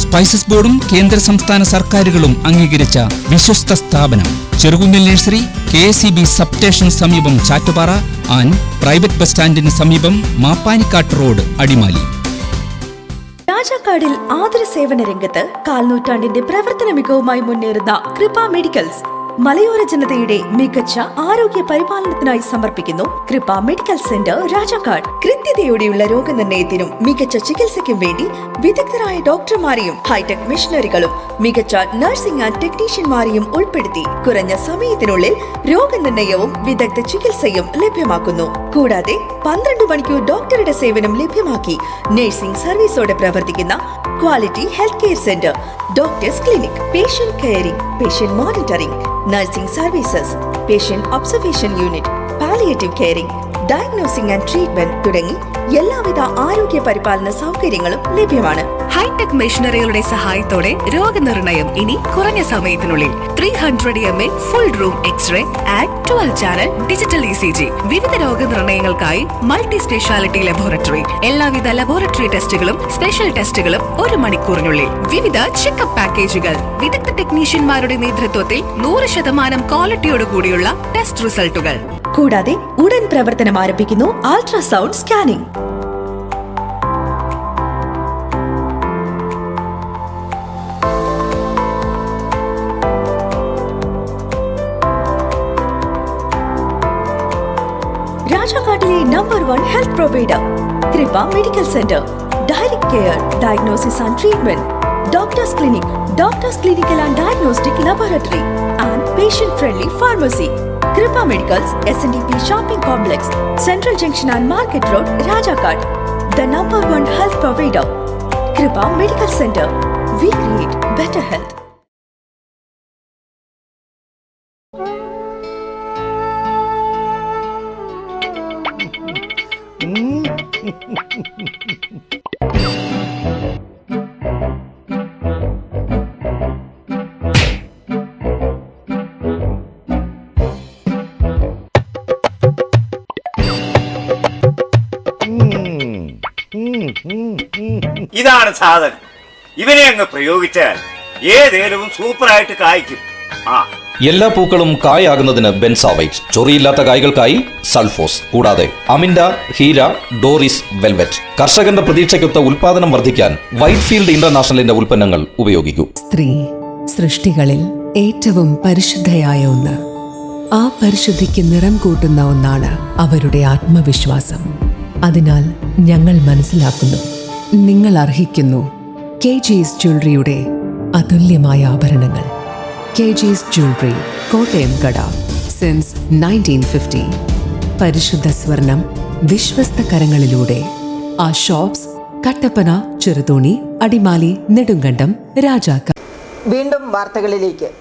സ്പൈസസ് ബോർഡും കേന്ദ്ര സംസ്ഥാന സർക്കാരുകളും അംഗീകരിച്ച വിശ്വസ്ത സ്ഥാപനം. ചെറുകുന്നിൽ നഴ്സറി, KSEB സബ്സ്റ്റേഷൻ സമീപം ചാറ്റുപാറ ആൻഡ് പ്രൈവറ്റ് ബസ് സ്റ്റാൻഡിന് സമീപം മാപ്പാനിക്കാട്ട് റോഡ്, അടിമാലി. രാജാക്കാടിൽ ആതുര സേവന രംഗത്ത് കാൽനൂറ്റാണ്ടിന്റെ പ്രവർത്തന മികവുമായി മുന്നേറുന്ന കൃപ മെഡിക്കൽസ് മലയോര ജനതയുടെ മികച്ച ആരോഗ്യ പരിപാലനത്തിനായി സമർപ്പിക്കുന്നു കൃപ മെഡിക്കൽ സെന്റർ രാജാക്കാട്. കൃത്യതയോടെയുള്ള രോഗനിർണയത്തിനും മികച്ച ചികിത്സയ്ക്കും വേണ്ടി വിദഗ്ധരായ ഡോക്ടർമാരെയും ഹൈടെക് മെഷീനറികളും മികച്ച നഴ്സിംഗ് ആൻഡ് ടെക്നീഷ്യന്മാരെയും ഉൾപ്പെടുത്തി കുറഞ്ഞ സമയത്തിനുള്ളിൽ രോഗനിർണയവും വിദഗ്ധ ചികിത്സയും ലഭ്യമാക്കുന്നു. കൂടാതെ 12 മണിക്കൂർ ഡോക്ടറുടെ സേവനം ലഭ്യമാക്കി നഴ്സിംഗ് സർവീസോടെ പ്രവർത്തിക്കുന്ന quality health care centre, doctors clinic, patient caring, patient monitoring, nursing services, patient observation unit, palliative caring, diagnosing and treatment തുടങ്ങി എല്ലാവിധ ആരോഗ്യ പരിപാലന സൗകര്യങ്ങളും ലഭ്യമാണ്. ഹൈടെക് മെഷീനറികളുടെ സഹായത്തോടെ രോഗനിർണയം ഇനി കുറഞ്ഞ സമയത്തിനുള്ളിൽ. 300 ml full room X-ray and 12 channel digital ECG. വിവിധ രോഗനിർണയങ്ങൾക്കായി മൾട്ടി സ്പെഷ്യാലിറ്റി ലബോറട്ടറി. എല്ലാവിധ ലബോറട്ടറി ടെസ്റ്റുകളും സ്പെഷ്യൽ ടെസ്റ്റുകളും 1 മണിക്കൂറിനുള്ളിൽ. വിവിധ ചെക്കപ്പ് പാക്കേജുകൾ. വിദഗ്ധ ടെക്നീഷ്യന്മാരുടെ നേതൃത്വത്തിൽ 100% ക്വാളിറ്റിയോടുകൂടിയുള്ള ടെസ്റ്റ് റിസൾട്ടുകൾ. കൂടാതെ ഉടൻ പ്രവർത്തനം ആരംഭിക്കുന്നു അൾട്രാസൗണ്ട് സ്കാനിംഗ്. രാജാക്കാട്ടിലെ number 1 health provider Kripa medical centre. Direct care, diagnosis and treatment, doctors clinic, doctors clinical and diagnostic laboratory and patient friendly pharmacy. Kripa Medicals, SNDP Shopping Complex, Central Junction and Market Road, Rajakad. The number 1 health provider. Kripa Medical Center. We create better health. ഇതാണ് സാധനം. ഇവനെ അങ്ങ് പ്രയോഗിച്ചാൽ ഏതേലും സൂപ്പറായിട്ട് കായ്ക്കും. എല്ലാ പൂക്കളും കായാകുന്നതിന് ബെൻസാവൈറ്റ്, ചൊറിയില്ലാത്ത കായ്കൾക്കായി സൾഫോസ്, കൂടാതെ അമിൻഡ, ഹീര, ഡോറിസ്, വെൽവെറ്റ്. കർഷകന്റെ പ്രതീക്ഷയ്ക്കൊത്ത ഉൽപാദനം വർദ്ധിക്കാൻ വൈറ്റ്ഫീൽഡ് ഇന്റർനാഷണലിന്റെ ഉൽപ്പന്നങ്ങൾ ഉപയോഗിക്കൂ. സ്ത്രീ സൃഷ്ടികളിൽ ഏറ്റവും പരിശുദ്ധയായ ഒന്ന്. ആ പരിശുദ്ധിക്ക് നിറം കൂട്ടുന്ന ഒന്നാണ് അവരുടെ ആത്മവിശ്വാസം. അതിനാൽ ഞങ്ങൾ മനസ്സിലാക്കുന്നു, നിങ്ങൾ അർഹിക്കുന്നു KG's ജ്വല്ലറിയുടെ അതുല്യമായ ആഭരണങ്ങൾ. KG's ജ്വല്ലറി, കോട്ടയം കട, സിൻസ് 1950. പരിശുദ്ധ സ്വർണം വിശ്വസ്ത കരങ്ങളിലൂടെ. ആ ഷോപ്സ് കട്ടപ്പന, ചെറുതോണി, അടിമാലി, നെടുങ്കണ്ടം, രാജാക്ക. വീണ്ടും വാർത്തകളിലേക്ക്.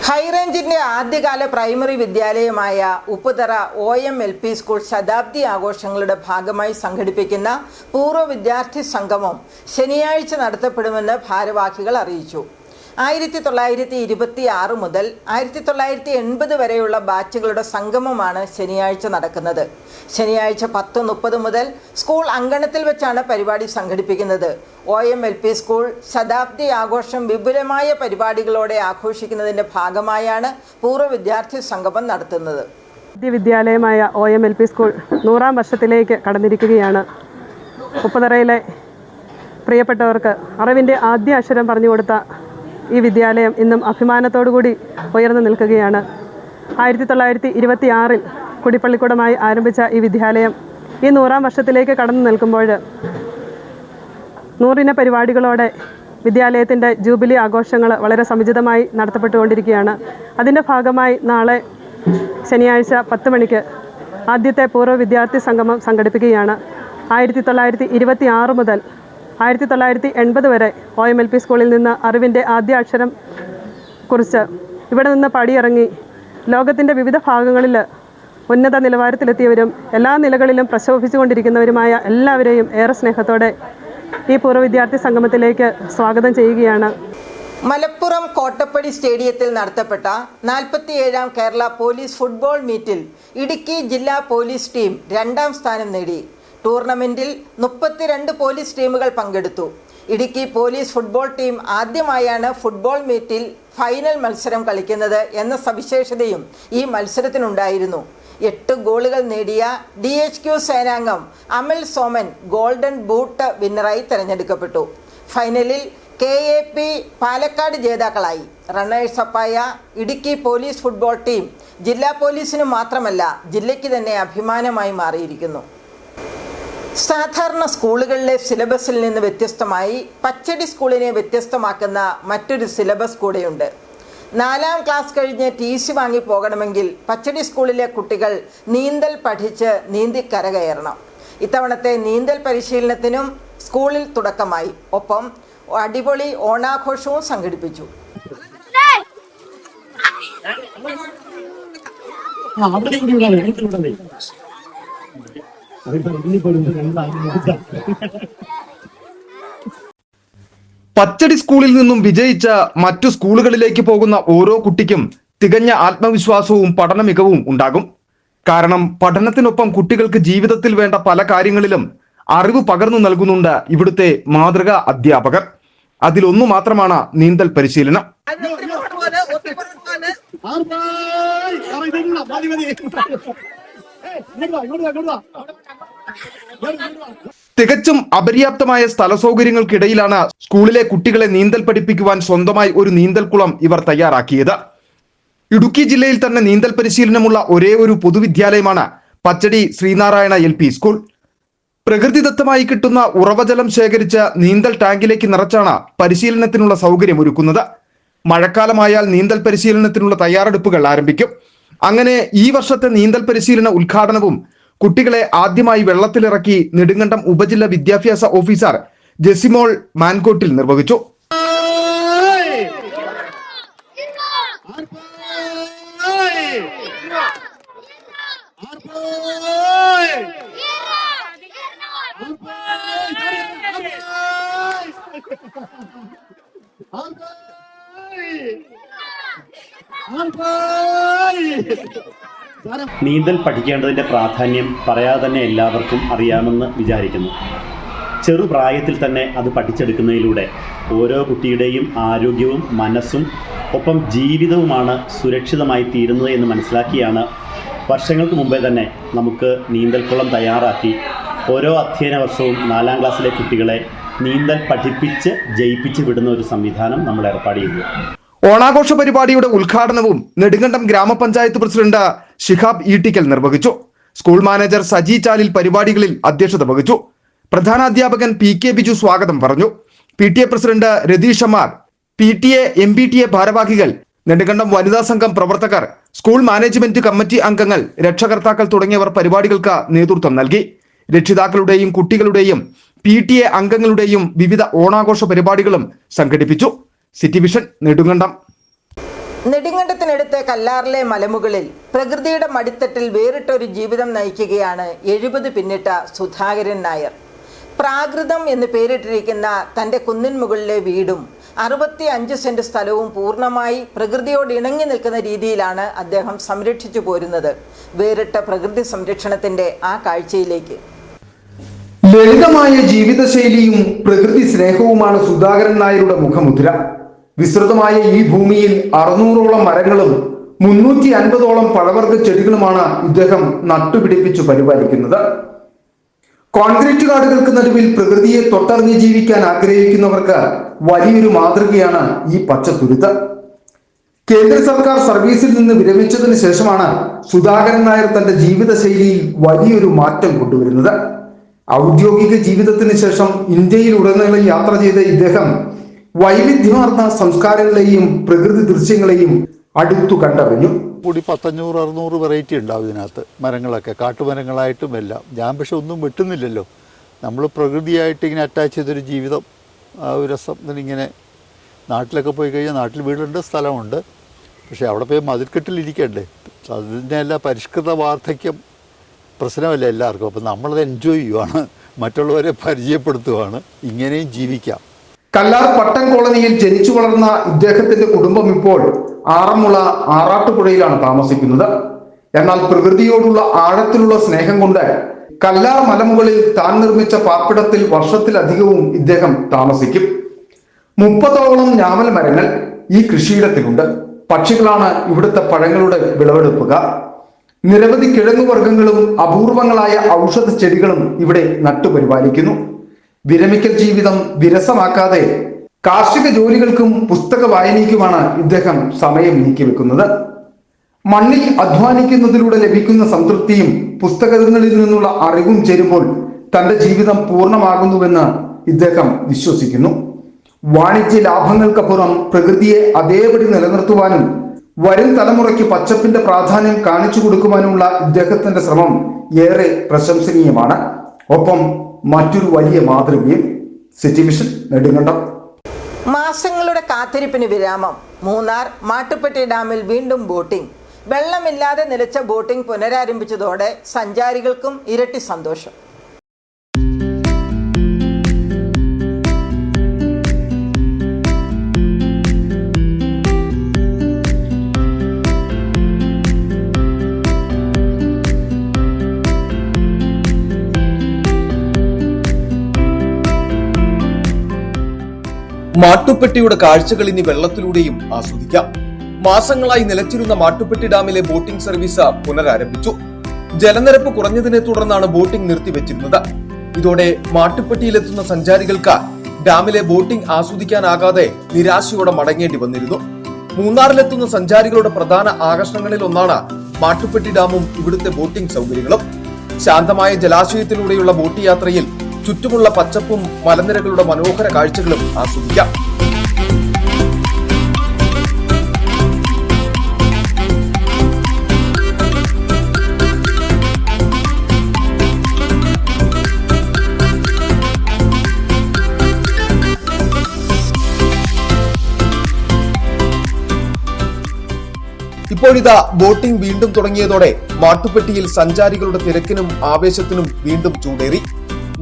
ഹൈറേഞ്ചിന്റെ ആദ്യകാല പ്രൈമറി വിദ്യാലയമായ ഉപ്പുതറ OM-LP സ്കൂൾ ശതാബ്ദി ആഘോഷങ്ങളുടെ ഭാഗമായി സംഘടിപ്പിക്കുന്ന പൂർവ്വ വിദ്യാർത്ഥി സംഗമം ശനിയാഴ്ച നടത്തപ്പെടുമെന്ന് ഭാരവാഹികൾ അറിയിച്ചു. 1926 മുതൽ 1980 വരെയുള്ള ബാച്ചുകളുടെ സംഗമമാണ് ശനിയാഴ്ച നടക്കുന്നത്. ശനിയാഴ്ച 10:30 മുതൽ സ്കൂൾ അങ്കണത്തിൽ വെച്ചാണ് പരിപാടി സംഘടിപ്പിക്കുന്നത്. OM-LP സ്കൂൾ ശതാബ്ദി ആഘോഷം വിപുലമായ പരിപാടികളോടെ ആഘോഷിക്കുന്നതിൻ്റെ ഭാഗമായാണ് പൂർവ്വ വിദ്യാർത്ഥി സംഗമം നടത്തുന്നത്. വിദ്യാലയമായ OM-LP സ്കൂൾ 100ാം വർഷത്തിലേക്ക് കടന്നിരിക്കുകയാണ്. ഉപ്പുതറയിലെ പ്രിയപ്പെട്ടവർക്ക് അറിവിൻ്റെ ആദ്യ അക്ഷരം പറഞ്ഞു കൊടുത്ത ഈ വിദ്യാലയം ഇന്നും അഭിമാനത്തോടുകൂടി ഉയർന്നു നിൽക്കുകയാണ്. 1926 കുടിപ്പള്ളിക്കൂടമായി ആരംഭിച്ച ഈ വിദ്യാലയം ഈ 100ാം വർഷത്തിലേക്ക് കടന്നു നിൽക്കുമ്പോൾ 100 പരിപാടികളോടെ വിദ്യാലയത്തിൻ്റെ ജൂബിലി ആഘോഷങ്ങൾ വളരെ സമുചിതമായി നടത്തപ്പെട്ടുകൊണ്ടിരിക്കുകയാണ്. അതിൻ്റെ ഭാഗമായി നാളെ ശനിയാഴ്ച 10 മണിക്ക് ആദ്യത്തെ പൂർവ്വ വിദ്യാർത്ഥി സംഗമം സംഘടിപ്പിക്കുകയാണ്. 1926 മുതൽ 1980 വരെ OM-LP സ്കൂളിൽ നിന്ന് അറിവിൻ്റെ ആദ്യ അക്ഷരം കുറിച്ച് ഇവിടെ നിന്ന് പടിയിറങ്ങി ലോകത്തിൻ്റെ വിവിധ ഭാഗങ്ങളിൽ ഉന്നത നിലവാരത്തിലെത്തിയവരും എല്ലാ നിലകളിലും പ്രശോഭിച്ചുകൊണ്ടിരിക്കുന്നവരുമായ എല്ലാവരെയും ഏറെ സ്നേഹത്തോടെ ഈ പൂർവ്വ വിദ്യാർത്ഥി സംഗമത്തിലേക്ക് സ്വാഗതം ചെയ്യുകയാണ്. മലപ്പുറം കോട്ടപ്പടി സ്റ്റേഡിയത്തിൽ നടത്തപ്പെട്ട 47ാം കേരള പോലീസ് ഫുട്ബോൾ മീറ്റിൽ ഇടുക്കി ജില്ലാ പോലീസ് ടീം 2ാം സ്ഥാനം നേടി. ടൂർണമെന്റിൽ 32 പോലീസ് ടീമുകൾ പങ്കെടുത്തു. ഇടുക്കി പോലീസ് ഫുട്ബോൾ ടീം ആദ്യമായാണ് ഫുട്ബോൾ മീറ്റിൽ ഫൈനൽ മത്സരം കളിക്കുന്നത് എന്ന സവിശേഷതയും ഈ മത്സരത്തിനുണ്ടായിരുന്നു. 8 ഗോളുകൾ നേടിയ DHQ സേനാംഗം അമൽ സോമൻ ഗോൾഡൻ ബൂട്ട് വിന്നറായി തിരഞ്ഞെടുക്കപ്പെട്ടു. ഫൈനലിൽ KAP പാലക്കാട് ജേതാക്കളായി. റണ്ണേഴ്സപ്പായ ഇടുക്കി പോലീസ് ഫുട്ബോൾ ടീം ജില്ലാ പോലീസിന് മാത്രമല്ല ജില്ലയ്ക്ക് തന്നെ അഭിമാനമായി മാറിയിരിക്കുന്നു. സാധാരണ സ്കൂളുകളിലെ സിലബസിൽ നിന്ന് വ്യത്യസ്തമായി പച്ചടി സ്കൂളിനെ വ്യത്യസ്തമാക്കുന്ന മറ്റൊരു സിലബസ് കൂടെയുണ്ട്. 4ാം ക്ലാസ് കഴിഞ്ഞ് TC വാങ്ങി പോകണമെങ്കിൽ പച്ചടി സ്കൂളിലെ കുട്ടികൾ നീന്തൽ പഠിച്ച് നീന്തി കരകയറണം. ഇത്തവണത്തെ നീന്തൽ പരിശീലനത്തിനും സ്കൂളിൽ തുടക്കമായി. ഒപ്പം അടിപൊളി ഓണാഘോഷവും സംഘടിപ്പിച്ചു. പച്ചടി സ്കൂളിൽ നിന്നും വിജയിച്ച മറ്റു സ്കൂളുകളിലേക്ക് പോകുന്ന ഓരോ കുട്ടിക്കും തികഞ്ഞ ആത്മവിശ്വാസവും പഠന മികവും ഉണ്ടാകും. കാരണം പഠനത്തിനൊപ്പം കുട്ടികൾക്ക് ജീവിതത്തിൽ വേണ്ട പല കാര്യങ്ങളിലും അറിവ് പകർന്നു നൽകുന്നുണ്ട് ഇവിടുത്തെ മാതൃകാ അധ്യാപകർ. അതിലൊന്നു മാത്രമാണ് നീന്തൽ പരിശീലനം. തികച്ചും അപര്യാപ്തമായ സ്ഥല സൗകര്യങ്ങൾക്കിടയിലാണ് സ്കൂളിലെ കുട്ടികളെ നീന്തൽ പഠിപ്പിക്കുവാൻ സ്വന്തമായി ഒരു നീന്തൽക്കുളം ഇവർ തയ്യാറാക്കിയത്. ഇടുക്കി ജില്ലയിൽ തന്നെ നീന്തൽ പരിശീലനമുള്ള ഒരേ ഒരു പൊതുവിദ്യാലയമാണ് പച്ചടി ശ്രീനാരായണ LP സ്കൂൾ. പ്രകൃതിദത്തമായി കിട്ടുന്ന ഉറവജലം ശേഖരിച്ച് നീന്തൽ ടാങ്കിലേക്ക് നിറച്ചാണ് പരിശീലനത്തിനുള്ള സൗകര്യം ഒരുക്കുന്നത്. മഴക്കാലമായാൽ നീന്തൽ പരിശീലനത്തിനുള്ള തയ്യാറെടുപ്പുകൾ ആരംഭിക്കും. അങ്ങനെ ഈ വർഷത്തെ നീന്തൽ പരിശീലന ഉദ്ഘാടനവും കുട്ടികളെ ആദ്യമായി വെള്ളത്തിലിറക്കി നെടുങ്കണ്ടം ഉപജില്ലാ വിദ്യാഭ്യാസ ഓഫീസർ ജെസിമോൾ മാൻകോട്ടിൽ നിർവഹിച്ചു. നീന്തൽ പഠിക്കേണ്ടതിൻ്റെ പ്രാധാന്യം പറയാതെ തന്നെ എല്ലാവർക്കും അറിയാമെന്ന് വിചാരിക്കുന്നു. ചെറുപ്രായത്തിൽ തന്നെ അത് പഠിച്ചെടുക്കുന്നതിലൂടെ ഓരോ കുട്ടിയുടെയും ആരോഗ്യവും മനസ്സും ഒപ്പം ജീവിതവുമാണ് സുരക്ഷിതമായി തീരുന്നത് എന്ന് മനസ്സിലാക്കിയാണ് വർഷങ്ങൾക്ക് മുമ്പേ തന്നെ നമുക്ക് നീന്തൽക്കുളം തയ്യാറാക്കി ഓരോ അധ്യയന വർഷവും 4ാം ക്ലാസ്സിലെ കുട്ടികളെ നീന്തൽ പഠിപ്പിച്ച് ജയിപ്പിച്ച് വിടുന്ന ഒരു സംവിധാനം നമ്മൾ ഏർപ്പാട് ചെയ്തു. ഓണാഘോഷ പരിപാടിയുടെ ഉദ്ഘാടനവും നെടുങ്കണ്ടം ഗ്രാമപഞ്ചായത്ത് പ്രസിഡന്റ് ഷിഹാബ് ഈട്ടിക്കൽ നിർവഹിച്ചു. സ്കൂൾ മാനേജർ സജി ചാലിൽ പരിപാടികളിൽ അധ്യക്ഷത വഹിച്ചു. പ്രധാനാധ്യാപകൻ PK ബിജു സ്വാഗതം പറഞ്ഞു. PTA president Ratheesh Amar, PTA MPTA ഭാരവാഹികൾ, നെടുങ്കണ്ടം വനിതാ സംഘം പ്രവർത്തകർ, സ്കൂൾ മാനേജ്മെന്റ് കമ്മിറ്റി അംഗങ്ങൾ, രക്ഷകർത്താക്കൾ തുടങ്ങിയവർ പരിപാടികൾക്ക് നേതൃത്വം നൽകി. രക്ഷിതാക്കളുടെയും കുട്ടികളുടെയും PTA അംഗങ്ങളുടെയും വിവിധ ഓണാഘോഷ പരിപാടികളും സംഘടിപ്പിച്ചു. City vision Nedumkandam. നെടുങ്കണ്ടത്തിനടുത്ത് കല്ലാറിലെ മലമുകളിൽ പ്രകൃതിയുടെ മടിത്തട്ടിൽ വേറിട്ടൊരു ജീവിതം നയിക്കുകയാണ് 70 പിന്നിട്ട സുധാകരൻ നായർ. പ്രാകൃതം എന്ന് പേരിട്ടിരിക്കുന്ന തൻ്റെ കുന്നിൻ മുകളിലെ വീടും 65 സെന്റ് സ്ഥലവും പൂർണ്ണമായി പ്രകൃതിയോട് ഇണങ്ങി നിൽക്കുന്ന രീതിയിലാണ് അദ്ദേഹം സംരക്ഷിച്ചു പോരുന്നത്. വേറിട്ട പ്രകൃതി സംരക്ഷണത്തിന്റെ ആ കാഴ്ചയിലേക്ക്. ലളിതമായ ജീവിതശൈലിയും പ്രകൃതി സ്നേഹവുമാണ് സുധാകരൻ നായരുടെ മുഖമുദ്ര. വിസ്തൃതമായ ഈ ഭൂമിയിൽ 600ഓളം മരങ്ങളും 350ഓളം പഴവർഗ്ഗ ചെടികളുമാണ് ഇദ്ദേഹം നട്ടുപിടിപ്പിച്ചു പരിപാലിക്കുന്നത്. കോൺക്രീറ്റ് കാടുകൾക്ക് നടുവിൽ പ്രകൃതിയെ തൊട്ടറിഞ്ഞ് ജീവിക്കാൻ ആഗ്രഹിക്കുന്നവർക്ക് വലിയൊരു മാതൃകയാണ് ഈ പച്ചത്തുരുത്ത്. കേന്ദ്ര സർക്കാർ സർവീസിൽ നിന്ന് വിരമിച്ചതിന് ശേഷമാണ് സുധാകരൻ നായർ തന്റെ ജീവിതശൈലിയിൽ വലിയൊരു മാറ്റം കൊണ്ടുവരുന്നത്. ഔദ്യോഗിക ജീവിതത്തിന് ശേഷം ഇന്ത്യയിലുടനീളം യാത്ര ചെയ്ത ഇദ്ദേഹം വൈവിധ്യമാർന്ന സംസ്കാരങ്ങളെയും പ്രകൃതി ദൃശ്യങ്ങളെയും അടുത്തു കണ്ടറിഞ്ഞു. കൂടി 500-600 വെറൈറ്റി ഉണ്ടാവും ഇതിനകത്ത്. മരങ്ങളൊക്കെ കാട്ടുമരങ്ങളായിട്ടും എല്ലാം. ഞാൻ പക്ഷെ ഒന്നും വെട്ടുന്നില്ലല്ലോ. നമ്മൾ പ്രകൃതിയായിട്ട് ഇങ്ങനെ അറ്റാച്ച് ചെയ്തൊരു ജീവിതം, ആ ഒരു രസം. ഇങ്ങനെ നാട്ടിലൊക്കെ പോയി കഴിഞ്ഞാൽ നാട്ടിൽ വീടുണ്ട്, സ്ഥലമുണ്ട്. പക്ഷേ അവിടെ പോയി മതിൽക്കെട്ടിലിരിക്കണ്ടേ? അതിൻ്റെ എല്ലാ പരിഷ്കൃത വാർദ്ധക്യം പ്രശ്നമല്ല എല്ലാവർക്കും. അപ്പം നമ്മളത് എൻജോയ് ചെയ്യുവാണ്, മറ്റുള്ളവരെ പരിചയപ്പെടുത്തുവാണ്. ഇങ്ങനെയും ജീവിക്കാം. കല്ലാർ പട്ടം കോളനിയിൽ ജനിച്ചു വളർന്ന ഇദ്ദേഹത്തിന്റെ കുടുംബം ഇപ്പോൾ ആറന്മുള ആറാട്ടുപുഴയിലാണ് താമസിക്കുന്നത്. എന്നാൽ പ്രകൃതിയോടുള്ള ആഴത്തിലുള്ള സ്നേഹം കൊണ്ട് കല്ലാർ മലമുകളിൽ താൻ നിർമ്മിച്ച പാർപ്പിടത്തിൽ വർഷത്തിലധികവും ഇദ്ദേഹം താമസിക്കും. 30ഓളം ഞാവൽ മരങ്ങൾ ഈ കൃഷിയിടത്തിലുണ്ട്. പക്ഷികളാണ് ഇവിടുത്തെ പഴങ്ങളുടെ വിളവെടുപ്പുകാർ. നിരവധി കിഴങ്ങുവർഗ്ഗങ്ങളും അപൂർവങ്ങളായ ഔഷധ ചെടികളും ഇവിടെ നട്ടുപരിപാലിക്കുന്നു. വിരമിക്കൽ ജീവിതം വിരസമാക്കാതെ കാർഷിക ജോലികൾക്കും പുസ്തക വായനയ്ക്കുമാണ് ഇദ്ദേഹം സമയം നീക്കിവെക്കുന്നത്. മണ്ണിൽ അധ്വാനിക്കുന്നതിലൂടെ ലഭിക്കുന്ന സംതൃപ്തിയും പുസ്തകങ്ങളിൽ നിന്നുള്ള അറിവും ചേരുമ്പോൾ തന്റെ ജീവിതം പൂർണ്ണമാകുന്നുവെന്ന് ഇദ്ദേഹം വിശ്വസിക്കുന്നു. വാണിജ്യ ലാഭങ്ങൾക്കപ്പുറം പ്രകൃതിയെ അതേപടി നിലനിർത്തുവാനും വരും തലമുറയ്ക്ക് പച്ചപ്പിന്റെ പ്രാധാന്യം കാണിച്ചു കൊടുക്കുവാനുമുള്ള ഇദ്ദേഹത്തിന്റെ ശ്രമം ഏറെ പ്രശംസനീയമാണ്. ഒപ്പം മറ്റൊരു വലിയ മാതൃകയും. City vision Nedumkandam. മാസങ്ങളുടെ കാത്തിരിപ്പിന് വിരാമം. മൂന്നാർ മാട്ടുപ്പെട്ടി ഡാമിൽ വീണ്ടും ബോട്ടിംഗ്. വെള്ളമില്ലാതെ നിലച്ച ബോട്ടിംഗ് പുനരാരംഭിച്ചതോടെ സഞ്ചാരികൾക്കും ഇരട്ടി സന്തോഷം. മാട്ടുപ്പെട്ടിയുടെ കാഴ്ചകൾ ഇനി വെള്ളത്തിലൂടെയും ആസ്വദിക്കാം. മാസങ്ങളായി നിലച്ചിരുന്ന മാട്ടുപ്പെട്ടി ഡാമിലെ ബോട്ടിംഗ് സർവീസ് പുനരാരംഭിച്ചു. ജലനിരപ്പ് കുറഞ്ഞതിനെ തുടർന്നാണ് ബോട്ടിംഗ് നിർത്തിവെച്ചിരുന്നത്. ഇതോടെ മാട്ടുപ്പെട്ടിയിലെത്തുന്ന സഞ്ചാരികൾക്ക് ഡാമിലെ ബോട്ടിംഗ് ആസ്വദിക്കാനാകാതെ നിരാശയോടെ മടങ്ങേണ്ടി വന്നിരുന്നു. മൂന്നാറിലെത്തുന്ന സഞ്ചാരികളുടെ പ്രധാന ആകർഷണങ്ങളിൽ ഒന്നാണ് മാട്ടുപ്പെട്ടി ഡാമും ഇവിടുത്തെ ബോട്ടിംഗ് സൗകര്യങ്ങളും. ശാന്തമായ ജലാശയത്തിലൂടെയുള്ള ബോട്ട് യാത്രയിൽ ചുറ്റുമുള്ള പച്ചപ്പും മലനിരകളുടെ മനോഹര കാഴ്ചകളും ആസ്വദിക്കാം. ഇപ്പോഴിതാ ബോട്ടിംഗ് വീണ്ടും തുടങ്ങിയതോടെ മാട്ടുപ്പെട്ടിയിൽ സഞ്ചാരികളുടെ തിരക്കിനും ആവേശത്തിനും വീണ്ടും ചൂടേറി.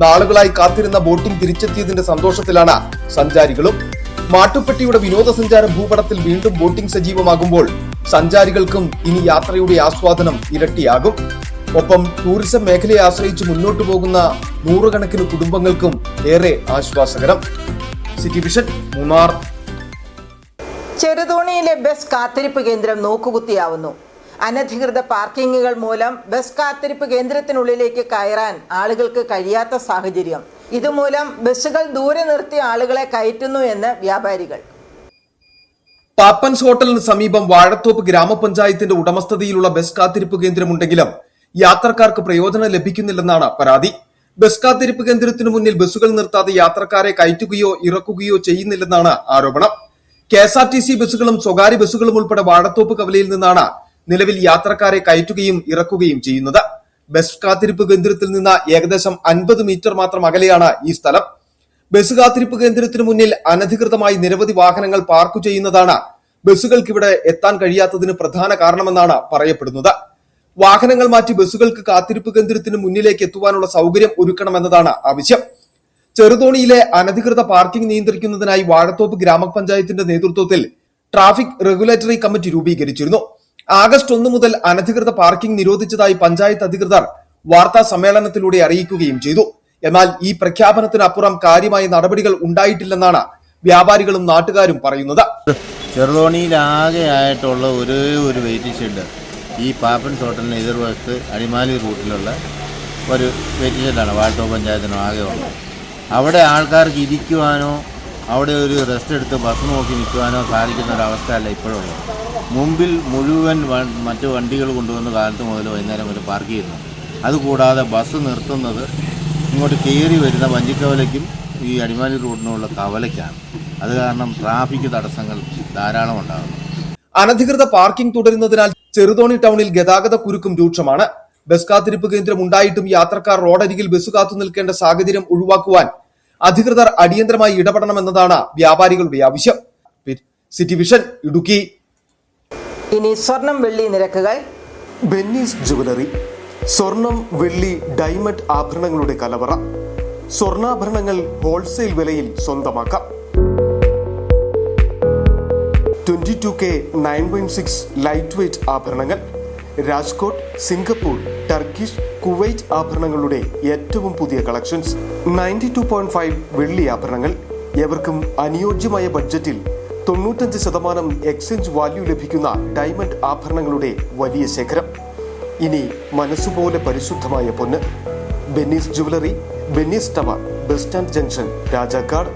നാളുകളായി കാത്തിരുന്ന ബോട്ടിംഗ് തിരിച്ചെത്തിയതിന്റെ സന്തോഷത്തിലാണ് സഞ്ചാരികളും. മാട്ടുപ്പെട്ടിയുടെ വിനോദസഞ്ചാര ഭൂപടത്തിൽ വീണ്ടും ബോട്ടിംഗ് സജീവമാകുമ്പോൾ സഞ്ചാരികൾക്കും ഇനി യാത്രയുടെ ആസ്വാദനം ഇരട്ടിയാകും. ഒപ്പം ടൂറിസം മേഖലയെ ആശ്രയിച്ച് മുന്നോട്ടു പോകുന്ന നൂറുകണക്കിന് കുടുംബങ്ങൾക്കും ഏറെ ആശ്വാസകരം. City vision Munnar. ചെറുതോണിയിലെ ബസ് കാത്തിരിപ്പ് കേന്ദ്രം നോക്കുകുത്തിയാവുന്നു. അനധികൃത പാർക്കിങ്ങുകൾ മൂലം ബസ് കാത്തിരിപ്പ് കേന്ദ്രത്തിനുള്ളിലേക്ക് കയറാൻ ആളുകൾക്ക് കഴിയാത്ത സാഹചര്യം. ഇതുമൂലം ബസ്സുകൾ ദൂരെ നിർത്തി ആളുകളെ കയറ്റുന്നു എന്ന് വ്യാപാരികൾ. പാപ്പൻസ് ഹോട്ടലിന് സമീപം വാഴത്തോപ്പ് ഗ്രാമപഞ്ചായത്തിന്റെ ഉടമസ്ഥതയിലുള്ള ബസ് കാത്തിരിപ്പ് കേന്ദ്രമുണ്ടെങ്കിലും യാത്രക്കാർക്ക് പ്രയോജനം ലഭിക്കുന്നില്ലെന്നാണ് പരാതി. ബസ് കാത്തിരിപ്പ് കേന്ദ്രത്തിനു മുന്നിൽ ബസ്സുകൾ നിർത്താതെ യാത്രക്കാരെ കയറ്റുകയോ ഇറക്കുകയോ ചെയ്യുന്നില്ലെന്നാണ് ആരോപണം. KSRTC ബസ്സുകളും സ്വകാര്യ ബസ്സുകളും ഉൾപ്പെടെ വാഴത്തോപ്പ് കവലയിൽ നിന്നാണ് നിലവിൽ യാത്രക്കാരെ കയറ്റുകയും ഇറക്കുകയും ചെയ്യുന്നത്. ബസ് കാത്തിരിപ്പ് കേന്ദ്രത്തിൽ നിന്ന് ഏകദേശം 50 മീറ്റർ മാത്രം അകലെയാണ് ഈ സ്ഥലം. ബസ് കാത്തിരിപ്പ് കേന്ദ്രത്തിനു മുന്നിൽ അനധികൃതമായി നിരവധി വാഹനങ്ങൾ പാർക്ക് ചെയ്യുന്നതാണ് ബസ്സുകൾക്കിവിടെ എത്താൻ കഴിയാത്തതിന് പ്രധാന കാരണമെന്നാണ് പറയപ്പെടുന്നത്. വാഹനങ്ങൾ മാറ്റി ബസ്സുകൾക്ക് കാത്തിരിപ്പ് കേന്ദ്രത്തിന് മുന്നിലേക്ക് എത്തുവാനുള്ള സൗകര്യം ഒരുക്കണമെന്നതാണ് ആവശ്യം. ചെറുതോണിയിലെ അനധികൃത പാർക്കിംഗ് നിയന്ത്രിക്കുന്നതിനായി വാഴത്തോപ്പ് ഗ്രാമപഞ്ചായത്തിന്റെ നേതൃത്വത്തിൽ ട്രാഫിക് റെഗുലേറ്ററി കമ്മിറ്റി രൂപീകരിച്ചിരുന്നു. ആഗസ്റ്റ് 1 മുതൽ അനധികൃത പാർക്കിംഗ് നിരോധിച്ചതായി പഞ്ചായത്ത് അധികൃതർ വാർത്താ സമ്മേളനത്തിലൂടെ അറിയിക്കുകയും ചെയ്തു. എന്നാൽ ഈ പ്രഖ്യാപനത്തിനപ്പുറം കാര്യമായ നടപടികൾ ഉണ്ടായിട്ടില്ലെന്നാണ് വ്യാപാരികളും നാട്ടുകാരും പറയുന്നത്. ചെറുതോണിയിലാകെ ആയിട്ടുള്ള ഒരേ ഒരു വെയിറ്റിംഗ് ഷെഡ് ഈ പാപ്പൻസ് ഹോട്ടലിന് എതിർവശത്ത് അടിമാലി റൂട്ടിലുള്ള ഒരു വെയിറ്റിംഗ് ഷെഡാണ് വാഴത്തോപ്പ് പഞ്ചായത്തിനോ ആകെ ഉള്ളത്. അവിടെ ആൾക്കാർക്ക് ഇരിക്കുവാനോ അവിടെ ഒരു റെസ്റ്റ് എടുത്ത് ബസ് നോക്കി നിൽക്കുവാനോ സാധിക്കുന്ന ഒരവസ്ഥയല്ല ഇപ്പോഴുള്ളത്. മുമ്പിൽ മുഴുവൻ മറ്റു വണ്ടികൾ കൊണ്ടുവന്ന് കാലത്ത് മുതൽ വൈകുന്നേരം വരെ പാർക്ക് ചെയ്യുന്നു. അതുകൂടാതെ ബസ് നിർത്തുന്നത് ഇങ്ങോട്ട് കയറി വരുന്ന വഞ്ചിക്കവലയ്ക്കും ഈ അടിമാലി റൂട്ടിനുള്ള കവലയ്ക്കാണ്. അത് കാരണം ട്രാഫിക് തടസ്സങ്ങൾ ധാരാളം ഉണ്ടാകുന്നു. അനധികൃത പാർക്കിംഗ് തുടരുന്നതിനാൽ ചെറുതോണി ടൗണിൽ ഗതാഗത കുരുക്കും രൂക്ഷമാണ്. ബസ് കാത്തിരിപ്പ് കേന്ദ്രം ഉണ്ടായിട്ടും യാത്രക്കാർ റോഡരികിൽ ബസ് കാത്തു നിൽക്കേണ്ട സാഹചര്യം ഒഴിവാക്കുവാൻ അധികൃതർ അടിയന്തരമായി ഇടപെടണമെന്നതാണ് വ്യാപാരികളുടെ ആവശ്യം. City vision Idukki. ഇനി സ്വർണം വെള്ളി നിരക്കുകൾ. ബെന്നീസ് ജുവലറി, സ്വർണം വെള്ളി ഡയമണ്ട് ആഭരണങ്ങളുടെ കലവറ. സ്വർണ്ണാഭരണങ്ങൾ ഹോൾസെയിൽ വിലയിൽ സ്വന്തമാക്കാം. 22K 9.6 ലൈറ്റ് വെയ്റ്റ് ആഭരണങ്ങൾ. രാജ്കോട്ട്, സിംഗപ്പൂർ, ടർക്കിഷ്, കുവൈറ്റ് ആഭരണങ്ങളുടെ ഏറ്റവും പുതിയ കളക്ഷൻസ്. 92.5 വെള്ളി ആഭരണങ്ങൾ. എവർക്കും അനുയോജ്യമായ ബഡ്ജറ്റിൽ 95% എക്സ്ചേഞ്ച് വാല്യൂ ലഭിക്കുന്ന ഡയമണ്ട് ആഭരണങ്ങളുടെ വലിയ ശേഖരം. ഇനി മനസ്സുപോലെ പരിശുദ്ധമായ പൊന്ന്. Benny's jewellery, Benny's tower, bus stand junction, Rajakkad.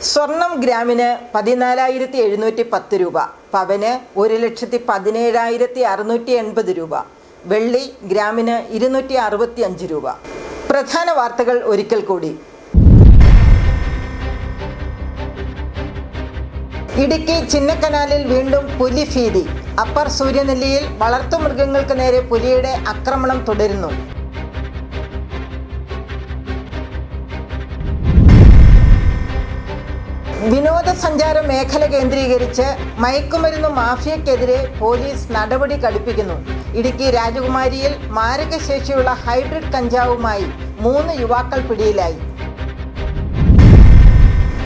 സ്വർണം ഗ്രാമിന് 14,710 രൂപ, പവന് 1,17,680 രൂപ, വെള്ളി ഗ്രാമിന് 265 രൂപ. പ്രധാന വാർത്തകൾ ഒരിക്കൽ കൂടി. ഇടുക്കി ചിന്നക്കനാലിൽ വീണ്ടും പുലിഭീതി. അപ്പർ സൂര്യനെല്ലിയിൽ വളർത്തുമൃഗങ്ങൾക്ക് നേരെ പുലിയുടെ ആക്രമണം തുടരുന്നു. വിനോദസഞ്ചാര മേഖല കേന്ദ്രീകരിച്ച് മയക്കുമരുന്ന് മാഫിയക്കെതിരെ പോലീസ് നടപടി കടുപ്പിക്കുന്നു. ഇടുക്കി രാജകുമാരിയിൽ മാരകശേഷിയുള്ള ഹൈബ്രിഡ് കഞ്ചാവുമായി 3 യുവാക്കൾ പിടിയിലായി.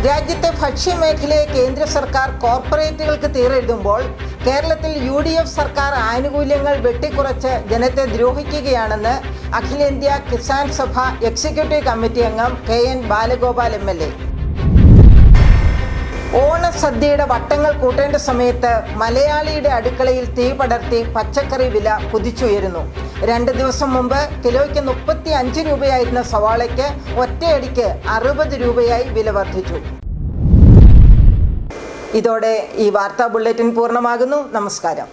രാജ്യത്തെ ഭക്ഷ്യമേഖലയെ കേന്ദ്ര സർക്കാർ കോർപ്പറേറ്റുകൾക്ക് തീരെഴുതുമ്പോൾ കേരളത്തിൽ UDF സർക്കാർ ആനുകൂല്യങ്ങൾ വെട്ടിക്കുറച്ച് ജനത്തെ ദ്രോഹിക്കുകയാണെന്ന് അഖിലേന്ത്യാ കിസാൻ സഭ എക്സിക്യൂട്ടീവ് കമ്മിറ്റി അംഗം KN ബാലഗോപാൽ MLA. ഓണസദ്യയുടെ വട്ടങ്ങൾ കൂട്ടേണ്ട സമയത്ത് മലയാളിയുടെ അടുക്കളയിൽ തീ പടർത്തി പച്ചക്കറി വില കുതിച്ചുയരുന്നു. 2 ദിവസം മുമ്പ് കിലോയ്ക്ക് 35 രൂപയായിരുന്ന സവാളയ്ക്ക് ഒറ്റയടിക്ക് 60 രൂപയായി വില വർദ്ധിച്ചു. ഇതോടെ ഈ വാർത്താ ബുള്ളറ്റിൻ പൂർണ്ണമാകുന്നു. നമസ്കാരം.